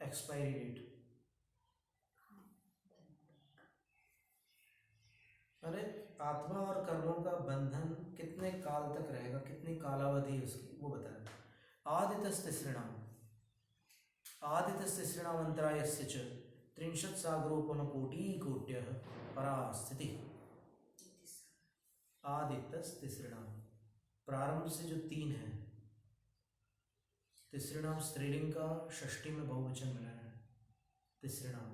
Expiry date. अरे आत्मा और कर्मों का बंधन कितने काल तक रहेगा, कितनी कालावधि उसकी, वो बता रहे। आदितस्तिसृणाम अंतरायस्य च 30 सागरोपनकोटिकोट्यः परा स्थिति। आदितस्तिसृणाम, प्रारंभ से जो 3 है। तिसृणाम स्त्रीलिंग का षष्ठी में बहुवचन बनाया है। तिसृणाम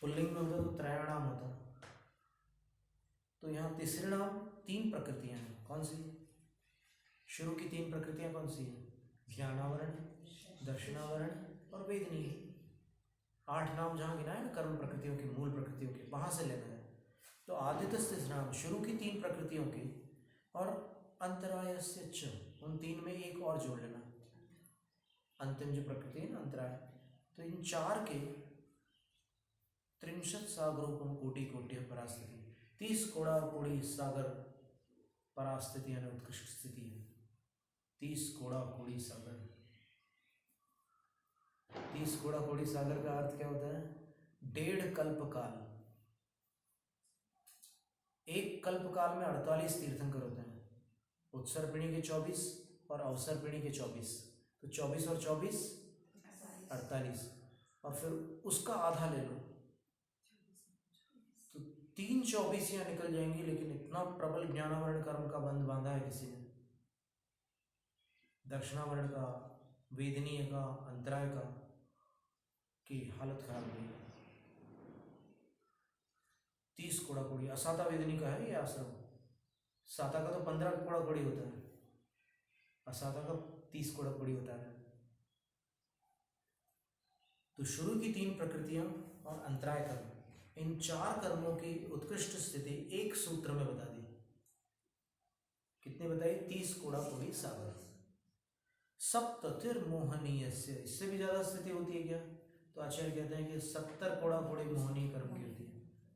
पुल्लिंग में होता तो त्रयाणाम होता। तो यहाँ तिसृणाम 3 प्रकृतियां हैं। कौन सी? शुरू की 3 प्रकृतियां कौन सी हैं? ज्ञानावरण, दर्शनावरण और वेदनी। 8 नाम जहाँ गिनाए ना कर्म प्रकृतियों की, मूल प्रकृतियों के, वहां से लेना है। तो आदितस्तिसृणाम शुरू की 3 प्रकृतियों की, और अंतरायस्य च उन 3 में एक और जोड़ लेना, अंतिम जो प्रकृति है ना अंतराय। तो इन 4 के 30 सागरोपम कोटि परास्थिति, 30 कोड़ा कोड़ी सागर परास्थिति यानी उत्कृष्ट स्थिति है। 30 कोड़ा कोड़ी सागर। 30 कोड़ा कोड़ी सागर का अर्थ क्या होता है? 1.5 कल्प काल। एक कल्प काल में 48 तीर्थंकर होते हैं। उत्सर्पिणी के 24 और अवसर्पिणी के 24, तो 24 और 24 48, और फिर उसका आधा ले लो तो 3 24 निकल जाएंगी। लेकिन इतना प्रबल ज्ञानावरण कर्म का बंध बांधा है किसी ने, दर्शनावरण का, वेदनीय का, अंतराय का, की हालत खराब हुई। 30 कोड़ा कोड़ी। असाता वेदनी का है ये आश्रम। साता का तो 15 कोड़ा कोड़ी होता है, असाता का 30 कोड़ा कोड़ी होता है। तो शुरू की 3 प्रकृतियां और अंतराय कर्म, इन 4 कर्मों की उत्कृष्ट स्थिति एक सूत्र में बता दी। कितने बताई? 30 कोड़ा कोड़ी सागर। सप्ततिर्मोहनीय से, इससे भी ज्यादा स्थिति होती है क्या? तो आचार्य कहते हैं कि 70 कोड़ा कोड़ी मोहनीय कर्म की होती है।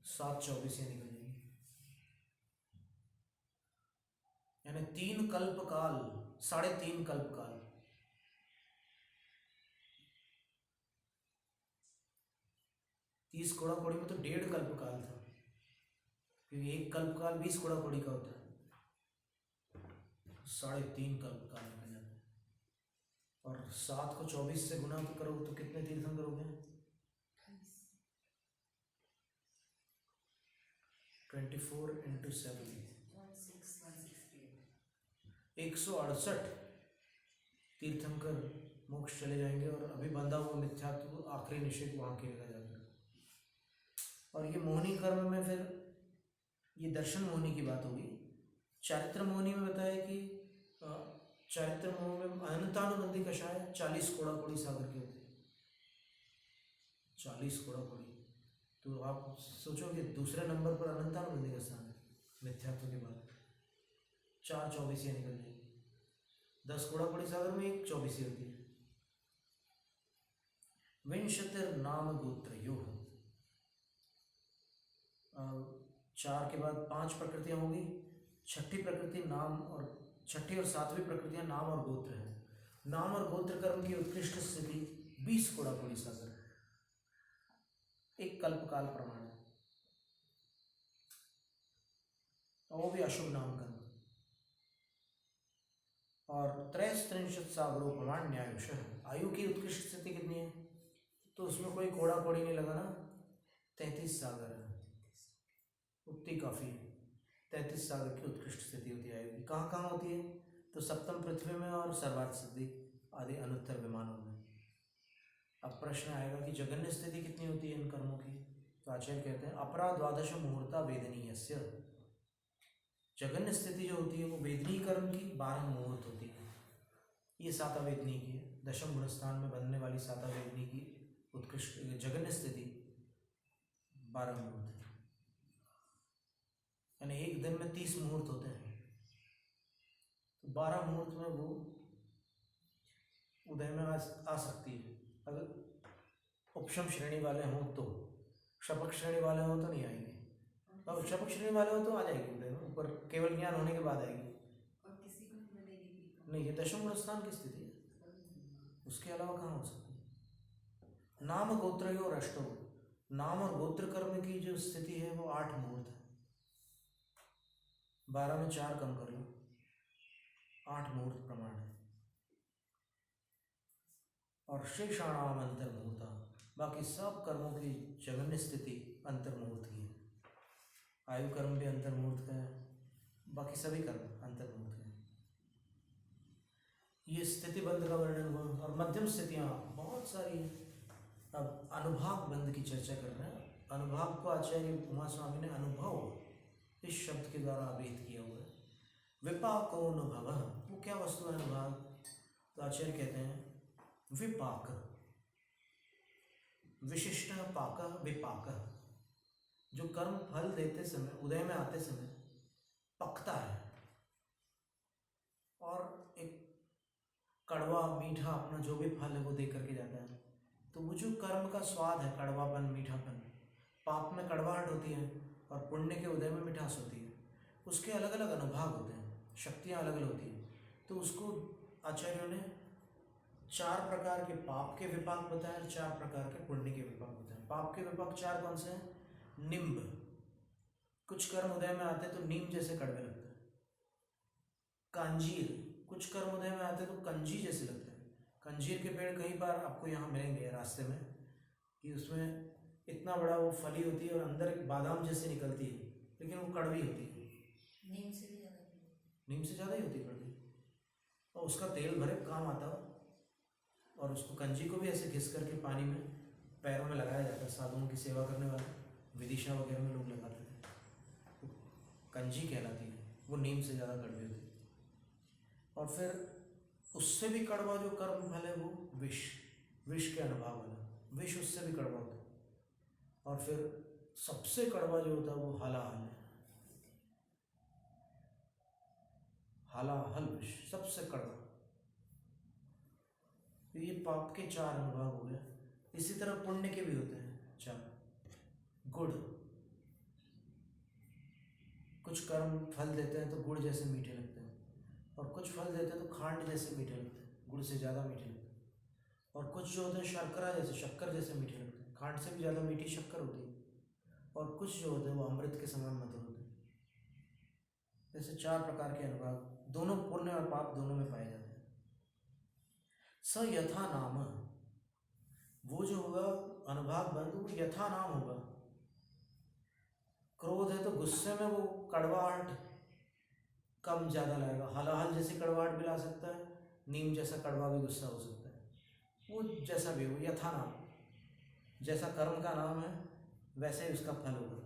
7 24 निकल जाएंगी, यानी 3 कल्प काल, 3.5 कल्प काल। 30 कोड़ा कोड़ी में तो 1.5 कल्प काल था, क्योंकि 1 कल्प काल 20 कोड़ा कोड़ी का होता है। 3.5 कल्प काल निकल जाता है। और 7 को 24 से गुना तो करोगे तो कितने तीर्थम करोगे? 24 × 7, 168 तीर्थंकर मोक्ष चले जाएंगे। और अभी बंधा हुआ मिथ्यात्व आखिरी निषेध वहां खेलेगा जाकर। और ये मोहनी कर्म में फिर ये दर्शन मोहनी की बात होगी। चारित्र मोहनी में बताया कि चारित्र मोह में अनंतानुबंधी कषाय 40 कोड़ा कोड़ी सागर के होते हैं। 40 कोड़ा कोड़ी, तो आप सोचो कि दूसरे नंबर पर अनंतानुबंधी का स्थान है मिथ्यात्व के बाद। 4 24 निकल जाएगी। 10 कोड़ा कोड़ी सागर में 1 24 होती है। विंशतिर नाम गोत्र यो, 4 के बाद 5 प्रकृतियां होंगी। छठी प्रकृति नाम, और छठी और 7वीं प्रकृतियां नाम और गोत्र है। नाम और गोत्र कर्म की उत्कृष्ट स्थिति 20 कोड़ा कोड़ी सागर, 1 कल्प काल प्रमाण है। और वो भी अशुभ नाम कर्म। और 63 सागरों प्रमाण न्यायुष है। आयु की उत्कृष्ट स्थिति कितनी है? तो उसमें कोई कोड़ा कोड़ी नहीं लगा ना, 33 सागर है, उतनी काफी है। 33 सागर की उत्कृष्ट स्थिति होती है आयु की। कहाँ कहाँ होती है? तो सप्तम पृथ्वी में और सर्वार्थ सिद्धि आदि अनुत्तर विमानों में। अब प्रश्न आएगा कि जघन्य स्थिति कितनी होती है इन कर्मों की? तो आचार्य कहते हैं अपरा 12 मुहूर्ता वेदनीयस्य। जघन्य स्थिति जो होती है वो वेदनीय कर्म की 12 मुहूर्त होती है। ये साता वेदनीय की है। दशम गुण स्थान में बनने वाली साता वेदनीय की उत्कृष्ट जघन्य स्थिति 12 मुहूर्त है। यानी एक दिन में 30 मुहूर्त होते हैं, तो 12 मुहूर्त में वो उदय में आ सकती है। अगर उपशम श्रेणी वाले हों तो, शपक श्रेणी वाले हों तो नहीं आएंगे। और शपक श्रेणी वाले हो तो आ जाएगी उदय में, ऊपर केवल ज्ञान होने के बाद आएगी। और किसी को नहीं मिलेगी। नहीं, ये दशम गुण स्थान की स्थिति है, उसके अलावा कहाँ हो सकती है? नाम गोत्र और अष्टो, नाम और गोत्र कर्म की जो स्थिति है वो 8 मुहूर्त है। 12 में 4 कम कर लो, 8 मुहूर्त प्रमाण है। और शेषाणाम अंतर मुहूर्ता, बाकी सब कर्मों की जघन्य स्थिति अंतर मुहूर्त की है। आयु कर्म भी अंतर मुहूर्त का है, बाकी सभी कर्म अंतर मुहूर्त के हैं। ये स्थिति बंध का वर्णन हुआ। और मध्यम स्थितियाँ बहुत सारी हैं। अब अनुभाग बंध की चर्चा कर रहे हैं। अनुभाग को आचार्य उमा स्वामी ने अनुभव इस शब्द के द्वारा अभिहित किया हुआ है। विपाकोऽनुभवः, वो क्या वस्तु है अनुभाग? तो आचार्य कहते हैं विपाक, विशिष्ट पाक, विपाक, जो कर्म फल देते समय, उदय में आते समय पकता है और एक कड़वा मीठा अपना जो भी फल है वो दे करके जाता है। तो वो जो कर्म का स्वाद है, कड़वापन, मीठापन, पाप में कड़वाहट होती है और पुण्य के उदय में मिठास होती है। उसके अलग अलग अनुभाग होते हैं, शक्तियाँ अलग अलग होती हैं। तो उसको आचार्यों ने 4 प्रकार के पाप के विपाक बताए, 4 प्रकार के पुण्य के विपाक बताए। पाप के विपाक 4 कौन से हैं? निम्ब, कुछ कर्म उदय में आते तो नीम जैसे कड़वे लगते हैं। कंजीर, कुछ कर्म उदय में आते तो कंजी जैसे लगते हैं। कंजीर के पेड़ कई बार आपको यहाँ मिलेंगे रास्ते में, कि उसमें इतना बड़ा वो फली होती है और अंदर एक बादाम जैसे निकलती है, लेकिन वो कड़वी होती है। नीम से भी ज़्यादा। नीम से ज़्यादा ही होती है कड़वी, और उसका तेल भरे काम आता है। और उसको कंजी को भी ऐसे घिस करके पानी में पैरों में लगाया जाता है। साधुओं की सेवा करने वाले विदिशा वगैरह में लोग लगाते थे, तो कंजी कहलाती है। वो नीम से ज़्यादा कड़वी होती है। और फिर उससे भी कड़वा जो कर्म फल है वो विष, विष के अनुभाव वाला। विष उससे भी कड़वा होता है। और फिर सबसे कड़वा जो होता है वो हलाहल है। हलाहल विष सबसे कड़वा। तो ये पाप के 4 अनुभाग हो गए। इसी तरह पुण्य के भी होते हैं 4। गुड़, कुछ कर्म फल देते हैं तो गुड़ जैसे मीठे लगते हैं, और कुछ फल देते हैं तो खांड जैसे मीठे लगते हैं, गुड़ से ज़्यादा मीठे लगते हैं। और कुछ जो होते हैं शर्करा जैसे, शक्कर जैसे मीठे लगते हैं, खांड से भी ज़्यादा मीठी शक्कर होती है। और कुछ जो होते हैं वो अमृत के समान मधुर होते हैं। जैसे 4 प्रकार के अनुभाग दोनों पुण्य और पाप दोनों में पाए जाते हैं। स यथा नाम, वो जो होगा अनुभाग बंद वो यथा नाम होगा। क्रोध है तो गुस्से में वो कड़वाहट कम ज़्यादा लाएगा। हलाहल जैसी कड़वाहट भी ला सकता है, नीम जैसा कड़वा भी गुस्सा हो सकता है। वो जैसा भी हो, यथा नाम, जैसा कर्म का नाम है वैसे ही उसका फल होगा।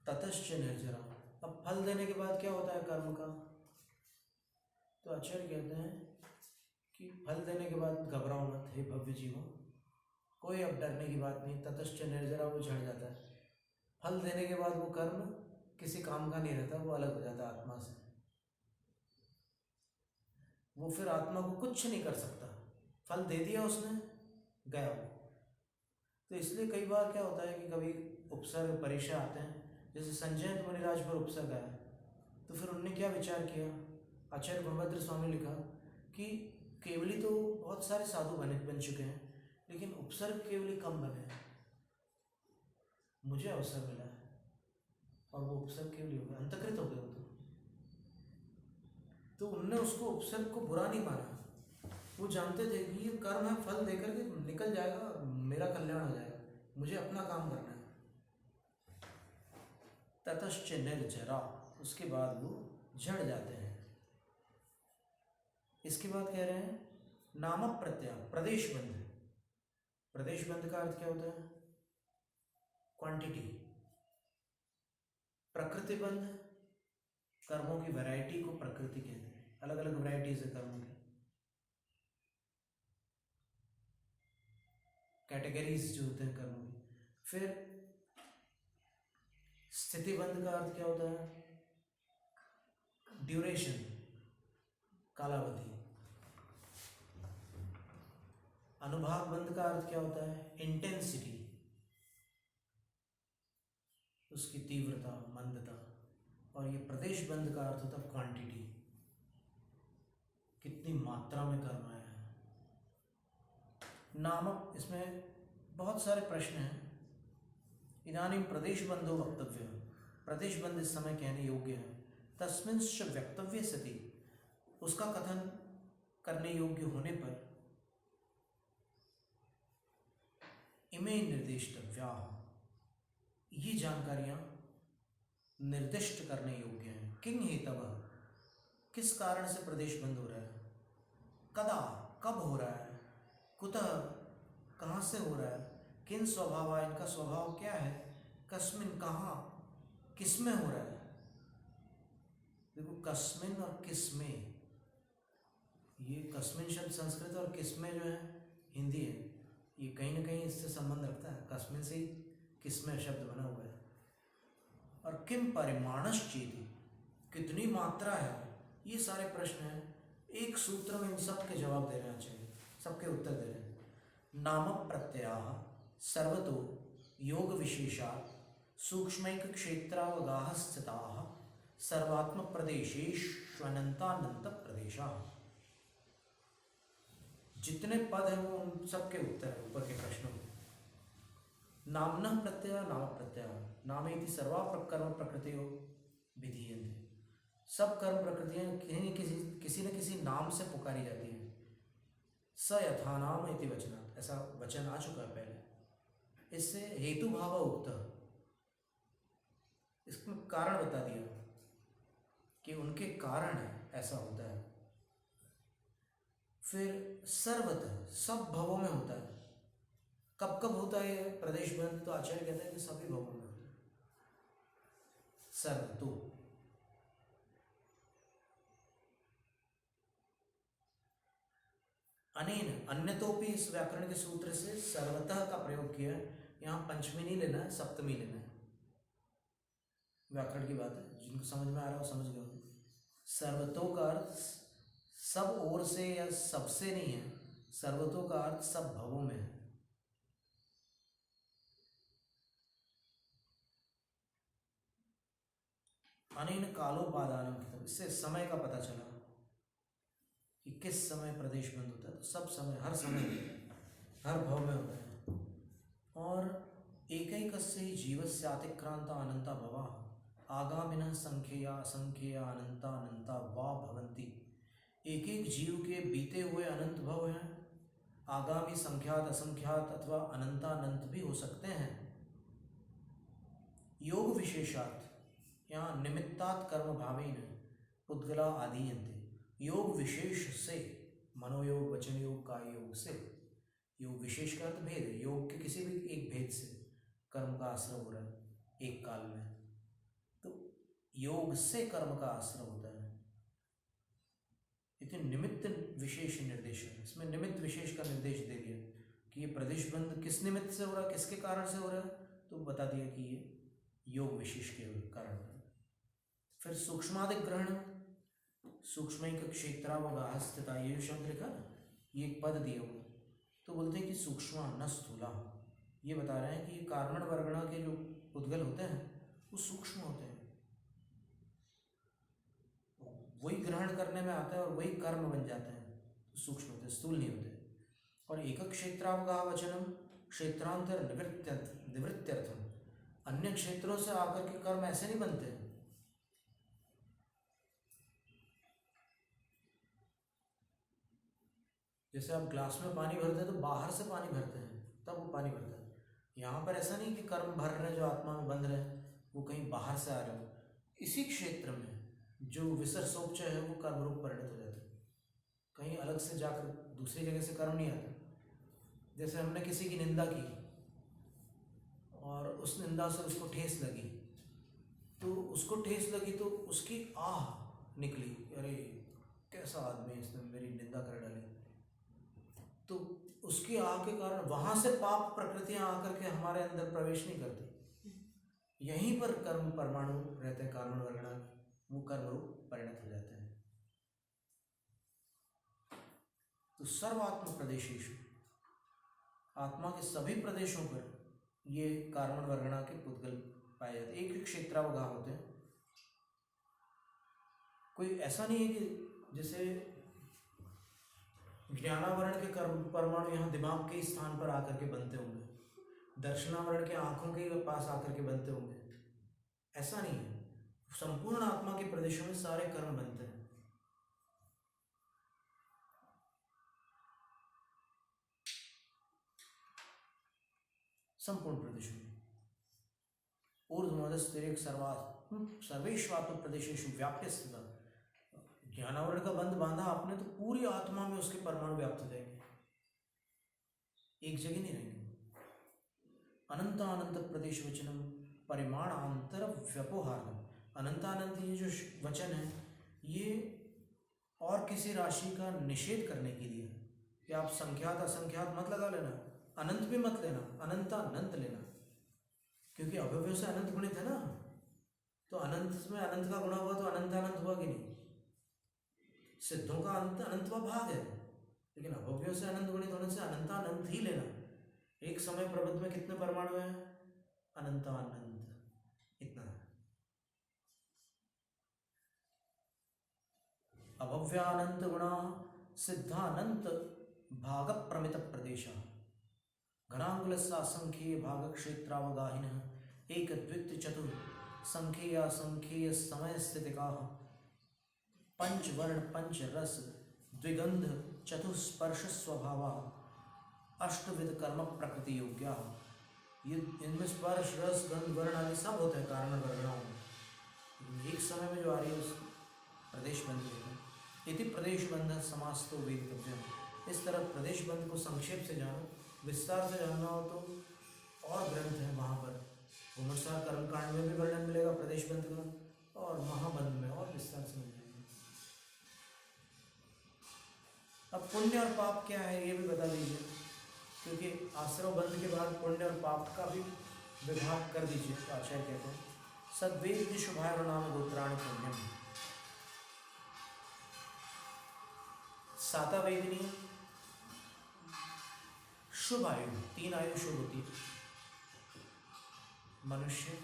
ततश्च निर्जरा, अब फल देने के बाद क्या होता है कर्म का? तो आचार्य कहते हैं कि फल देने के बाद घबराओ मत हे भव्य जीवो, कोई अब डरने की बात नहीं। ततश्च निर्जरा, वो झड़ जाता है। फल देने के बाद वो कर्म किसी काम का नहीं रहता, वो अलग हो जाता है आत्मा से। वो फिर आत्मा को कुछ नहीं कर सकता, फल दे दिया उसने, गया वो। तो इसलिए कई बार क्या होता है कि कभी उपसर्ग परीक्षा आते हैं, जैसे संजय मुनिराज पर उपसर्ग आया, तो फिर उनने क्या विचार किया, आचार्य गुणभद्र स्वामी लिखा कि केवली तो बहुत सारे साधु बन चुके हैं, लेकिन उपसर्ग केवली कम बने हैं। मुझे अवसर मिला है और वो उपसर्ग केवली हो गए, अंतकृत हो गए वो। तो उनने उसको उपसर्ग को बुरा नहीं माना। वो जानते थे कि ये कर्म है, फल देकर के निकल जाएगा, मेरा कल्याण हो जाएगा, मुझे अपना काम करना है। ततश्च निर्जरा, उसके बाद वो झड़ जाते हैं। इसके बाद कह रहे हैं नाम प्रत्याग, प्रदेश बंध। प्रदेश बंध का अर्थ क्या होता है? क्वांटिटी। प्रकृति बंध, कर्मों की वैरायटी को प्रकृति कहते हैं। अलग अलग वैरायटीज है कर्मों की, कैटेगरीज जो होते हैं कर्मों की। फिर स्थिति बंध का अर्थ क्या होता है? ड्यूरेशन, कालावधि। अनुभाग बंध का अर्थ क्या होता है? इंटेंसिटी, उसकी तीव्रता, मंदता। और ये प्रदेश बंध का अर्थ होता है क्वांटिटी, कितनी मात्रा में कर्म आया है। नामक, इसमें बहुत सारे प्रश्न हैं। इदानीं प्रदेश बंधो वक्तव्य, प्रदेश बंध इस समय कहने योग्य है। तस्मिंश्च वक्तव्य सति, उसका कथन करने योग्य होने पर इमे निर्दिष्टव्या, ये जानकारियां निर्दिष्ट करने योग्य हैं। किंग हेतव, किस कारण से प्रदेश बंद हो रहा है, कदा, कब हो रहा है, कुतः, कहाँ से हो रहा है, किन स्वभाव, इनका स्वभाव क्या है, कस्मिन, कहाँ, किसमें हो रहा है। देखो कस्मिन और किसमें, ये कस्मिन शब्द संस्कृत और किसमें जो है हिंदी है, ये कहीं ना कहीं इससे संबंध रखता है। कस्मिन से ही किसमें शब्द बना हुआ है। और किम परिमाणश्चेति, कितनी मात्रा है, ये सारे प्रश्न हैं। एक सूत्र में इन सब के जवाब दे रहना चाहिए, सबके उत्तर दे रहे हैं। नाम प्रत्ययाः सर्वतो योग विशेषात् सूक्ष्मैक क्षेत्रावगाः स्थिताः सर्वात्म प्रदेशेष्वनन्तानंत प्रदेशाः। जितने पद हैं वो उन सबके उत्तर है ऊपर के प्रश्नों में। नामनः प्रत्यय, नाम प्रत्यय, नामेति सर्वा कर्म प्रकृतियो विधीयन्ते। सब कर्म प्रकृतियां किसी न किसी नाम से पुकारी जाती हैं। स यथा नाम इति वचनात्, ऐसा वचन आ चुका है पहले। इससे हेतु भाव उक्त, इसमें कारण बता दिया कि उनके कारण है ऐसा होता है। फिर सर्वतः, सब भवों में होता है। कब कब होता है प्रदेश बंद? तो आचार्य कहते हैं कि सभी भवों में होता है। सर्वतो, अनेन अन्यतोपि इस व्याकरण के सूत्र से सर्वतः का प्रयोग किया है। यहाँ पंचमी नहीं लेना है, सप्तमी लेना है। व्याकरण की बात है, जिनको समझ में आ रहा हो समझ गए होंगे। सर्वतो का अर्थ सब ओर से या सबसे नहीं है, सर्वतो का अर्थ सब भवों में है। अनेन कालोपादानम, इससे समय का पता चला कि किस समय प्रदेश बंद होता है। तो सब समय, हर समय, हर भव में होता है। और एकैकस्य ही जीवस्य अतिक्रांता अनंता भवा आगामिनः संख्यया असंख्यया अनंता अनंता वा भवन्ति। एक एक जीव के बीते हुए अनंत भव हैं, आगामी संख्यात असंख्यात अथवा अनंतानंत भी हो सकते हैं। योग विशेषार्थ, यहाँ निमित्तात् कर्म भावेन पुद्गला आदीयन्ते। योग विशेष से, मनोयोग, वचन योग, काय योग से, योग विशेष का अर्थ भेद है। योग के किसी भी एक भेद से कर्म का आश्रय हो रहा है एक काल में, तो योग से कर्म का आश्रय होता है। लेकिन निमित्त विशेष निर्देश है, इसमें निमित्त विशेष का निर्देश दे दिया कि ये प्रदेश बंद किस निमित्त से हो रहा है, किसके कारण से हो रहा है, तो बता दिया कि ये योग विशेष के कारण है। फिर सूक्ष्मादिग्रहण, सूक्ष्म क्षेत्रावगाह स्थिता, ये शब्द लिखा ना, ये एक पद दिया हुआ, तो बोलते हैं कि सूक्ष्म न स्थूला। ये बता रहे हैं कि कार्बन वर्गणा के जो उद्गल होते हैं वो सूक्ष्म होते हैं, वही ग्रहण करने में आता है और वही कर्म बन जाते हैं, तो सूक्ष्म होते हैं, स्थूल नहीं होते। और एक क्षेत्रावगाह वचनम क्षेत्रांतर निवृत्त्यर्थम, अन्य क्षेत्रों से आकर के कर्म ऐसे नहीं बनते हैं। जैसे आप ग्लास में पानी भरते हैं तो बाहर से पानी भरते हैं तब वो पानी भरता है। यहाँ पर ऐसा नहीं कि कर्म भर रहे हैं जो आत्मा में बंध रहे हैं वो कहीं बाहर से आ रहे हो, इसी क्षेत्र में जो विसर्जोपचय है वो कर्म रूप परिणत हो जाता है, कहीं अलग से जाकर दूसरी जगह से कर्म नहीं आता। जैसे हमने किसी की निंदा की और उस निंदा से उसको ठेस लगी, तो उसको ठेस लगी तो उसकी आह निकली, अरे कैसा आदमी, इसने मेरी निंदा कर डाली। तो उसकी आह के कारण वहां से पाप प्रकृतियां आकर के हमारे अंदर प्रवेश नहीं करती, यहीं पर कर्म परमाणु रहते हैं, कार्बन वर्गणा, वो कर्म रूप परिणत हो जाते हैं। तो सर्वात्म प्रदेशेषु, आत्मा के सभी प्रदेशों पर ये कार्बन वर्गणा के पुद्गल पाए जाते हैं। एक क्षेत्रावगाह होते हैं, कोई ऐसा नहीं है कि जैसे ज्ञानावरण के कर्म परमाणु यहाँ दिमाग के स्थान पर आकर के बनते होंगे, दर्शनावरण के आंखों के पास आकर के बनते होंगे, ऐसा नहीं है। संपूर्ण आत्मा के प्रदेशों में सारे कर्म बनते हैं। संपूर्ण प्रदेशों में ऊर्ध्वमधस्तिरेक सर्वेष्वात्म प्रदेशेषु व्याप्य स्थिता। ज्ञानावरण का बंध बांधा आपने तो पूरी आत्मा में उसके परमाणु व्याप्त हो जाएंगे, एक जगह नहीं रहेंगे। अनंतानंत प्रदेश वचनम परिमाणांतर व्यपोहारम, अनंतानंत ये जो वचन है ये और किसी राशि का निषेध करने के लिए है कि आप संख्यात असंख्यात मत लगा लेना, अनंत भी मत लेना, अनंतानंत लेना, क्योंकि अव्यय से अनंत गुणित है ना, तो अनंत में अनंत का गुणा हुआ तो अनंतानंत हुआ कि नहीं। सिद्धों का अंत अनंतवा भाग है, लेकिन अभव्यों से अनंत गुणित होने से अनंतानंत ही लेना। एक समय प्रबंध में कितने परमाणु हैं, अनंतानंत, इतना है। अभव्यानंत गुणा सिद्धानंत भाग प्रमित प्रदेश घनांगुलस्य असंख्येय भाग क्षेत्रावगाहिनः एक द्वितीय चतुर संख्येय असंख्येय समय स्थितिकाः पंचवर्ण पंच रस द्विगंध चतुस्पर्श स्वभावा अष्टविध कर्म प्रकृति योग्या। ये इनमें स्पर्श रस गंध वर्ण आदि सब होते हैं कारण वर्गणाओं में, एक समय में जो आ रही है उस प्रदेश बंध है। यदि प्रदेश बंध समास्तो वेदितव्य, इस तरह प्रदेश बंध को संक्षेप से जानो, विस्तार से जानना हो तो और ग्रंथ है वहाँ पर, घुमरसार कर्मकांड में भी वर्णन मिलेगा प्रदेश बंध का, और महाबंध में और विस्तार से मिलेगा। अब पुण्य और पाप क्या है ये भी बता दीजिए, क्योंकि आश्रव बंध के बाद पुण्य और पाप का भी विभाग कर दीजिए। तो आचार्य कहते हैं सद्वेद शुभाय नाम गोत्राण पुण्यम। साता वेदनी शुभ आयु, 3 आयु शुभ होती है, मनुष्य,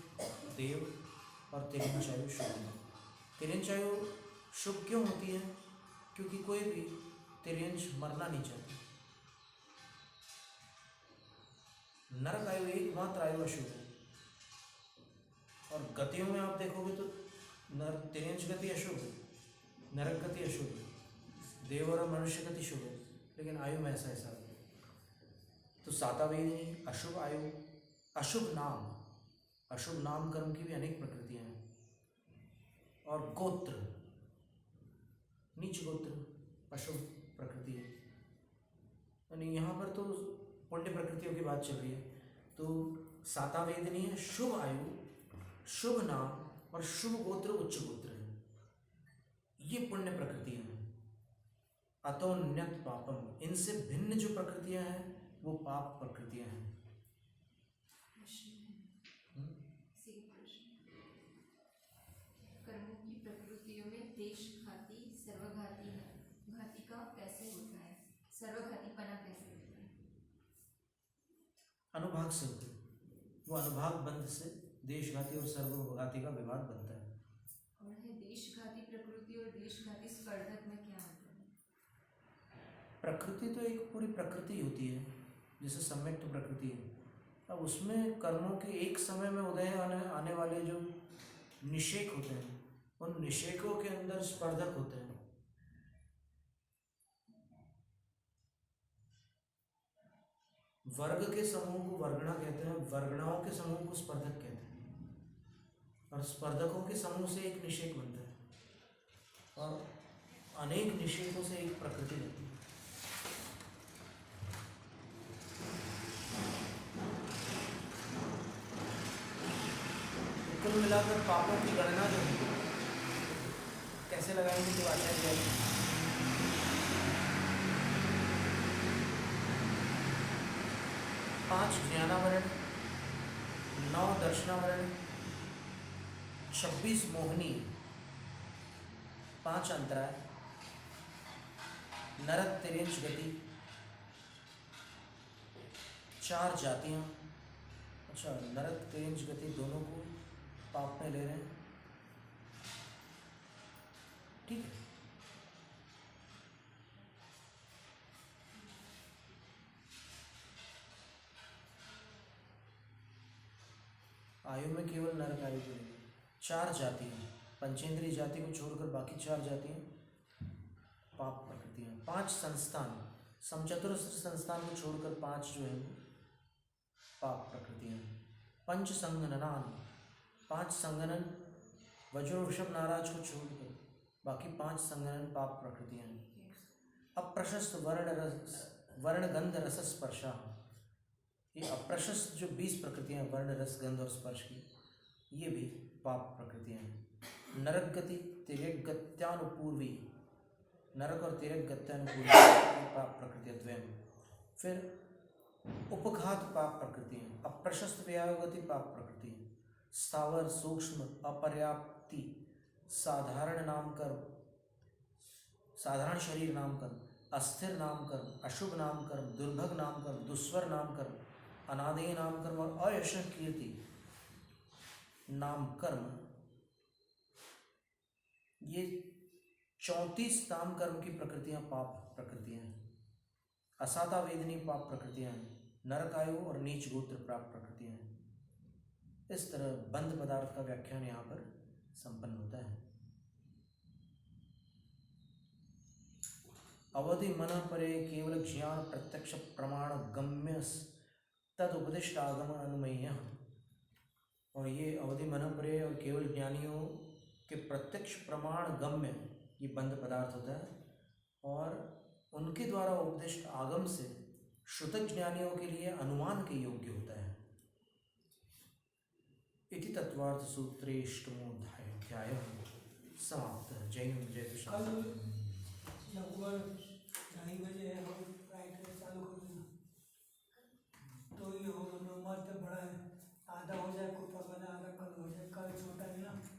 देव और तिरंच आयु शुभ। तिरंच आयु शुभ क्यों होती है? क्योंकि कोई भी तिरंच मरना नहीं चाहता। नरक आयु एकमात्र आयु अशुभ है। और गतियों में आप देखोगे तो तिरंच गति अशुभ है, नरक गति अशुभ है, देव और मनुष्य गति शुभ है, लेकिन आयु में ऐसा हिसाब है। तो सातावेदी अशुभ आयु, अशुभ नाम कर्म की भी अनेक प्रकृतियां हैं। और गोत्र, नीच गोत्र अशुभ प्रकृति है। यानी यहाँ पर तो पुण्य प्रकृतियों की बात चल रही है। तो सातावेदनी है शुभ आयु, शुभ नाम और शुभ गोत्र, उच्च गोत्र है, ये पुण्य प्रकृतियां हैं। अतोन्यत पापम, इनसे भिन्न जो प्रकृतियां हैं वो पाप प्रकृतियां हैं। कर्मों की प्रकृतियों में देशघाती सर्वघाती घाती का कैसे होता है? सर्वघातीपना कैसे होता है? अनुभाग से होते हैं। वो अनुभाग बंध से देशघाती और सर्वघाती का विभाग बनता है। और है देशघाती प्रकृति और देशघाती स्पर्धक में क्या अंतर है? प्रकृति तो एक पूरी प्रकृति होती है, जैसे सम्यक्त प्रकृति है। अब उसमें कर्मों के एक समय में उदय आने वाले जो निषेक होते हैं, उन निषेकों के अंदर स्पर्धक होते हैं। वर्ग के समूह को वर्गणा कहते हैं, वर्गणाओं के समूह को स्पर्धक कहते हैं, और स्पर्धकों के समूह से एक निषेक बनता है, और अनेक निषेकों से एक प्रकृति बनती है। कुल मिलाकर पापों की गणना जो है कैसे लगाएंगे? तो आचार्य 5 ज्ञानावरण, 9 दर्शनावरण, 26 मोहनी, 5 अंतराय, नरक तिरंच गति, 4 जातियां। अच्छा, नरक तिरंच गति दोनों को पाप में ले रहे हैं, ठीक है। आयु में केवल नरक आयु को लेंगे। 4 जातियां, पंचेंद्रीय जाति को छोड़कर बाकी 4 जातियां पाप प्रकृतियां। 5 संस्थान, समचतुरस्र संस्थान को छोड़कर 5 जो है पाप प्रकृतियां। पंच संगननान, 5 संगनन, वज्र वृषभ नाराज को छोड़कर बाकी 5 संगनन पाप प्रकृतियां हैं। अप्रशस्त वर्ण गंध रस स्पर्शा, ये अप्रशस्त जो 20 प्रकृतियां वर्ण रस गंध और स्पर्श की, ये भी पाप प्रकृतियां हैं। नरक गति तिर्यक गत्यानुपूर्वी, नरक और तिर्यक गत्यानुपूर्वी पाप प्रकृतियां द्वयम। फिर उपघात पाप प्रकृतियां, अप्रशस्त व्यायोगति पाप प्रकृति, स्थावर सूक्ष्म अपर्याप्ति, साधारण नामकर्म, साधारण शरीर नामकर्म, अस्थिर नामकर्म, अशुभ नामकर्म, दुर्भग नामकर्म, दुस्वर नामकर्म, अनादेय नामकर्म और अयश कीर्ति नामकर्म, ये 34 नामकर्म की प्रकृतियां पाप प्रकृतियां हैं। असाता वेदनी पाप प्रकृतियां हैं। नरकायु और नीच गोत्र प्राप्त प्रकृतियां हैं। इस तरह बंध पदार्थ का व्याख्यान यहाँ पर संपन्न होता है। अवधि मन परे केवल ज्ञान प्रत्यक्ष प्रमाण गम्य तद उपदिष्ट आगम अनुमेय, और ये अवधि मन परे और केवल ज्ञानियों के प्रत्यक्ष प्रमाण गम्य ये बंध पदार्थ होता है, और उनके द्वारा उपदिष्ट आगम से श्रुत ज्ञानियों के लिए अनुमान के योग्य होता है। इति तत्वार्थ सूत्रेष्टमोध्याय समाप्त। जय हिंद, जय कृष्ण। जब को पकड़ा रहा, कल हो जाए, कल छोटा है ना।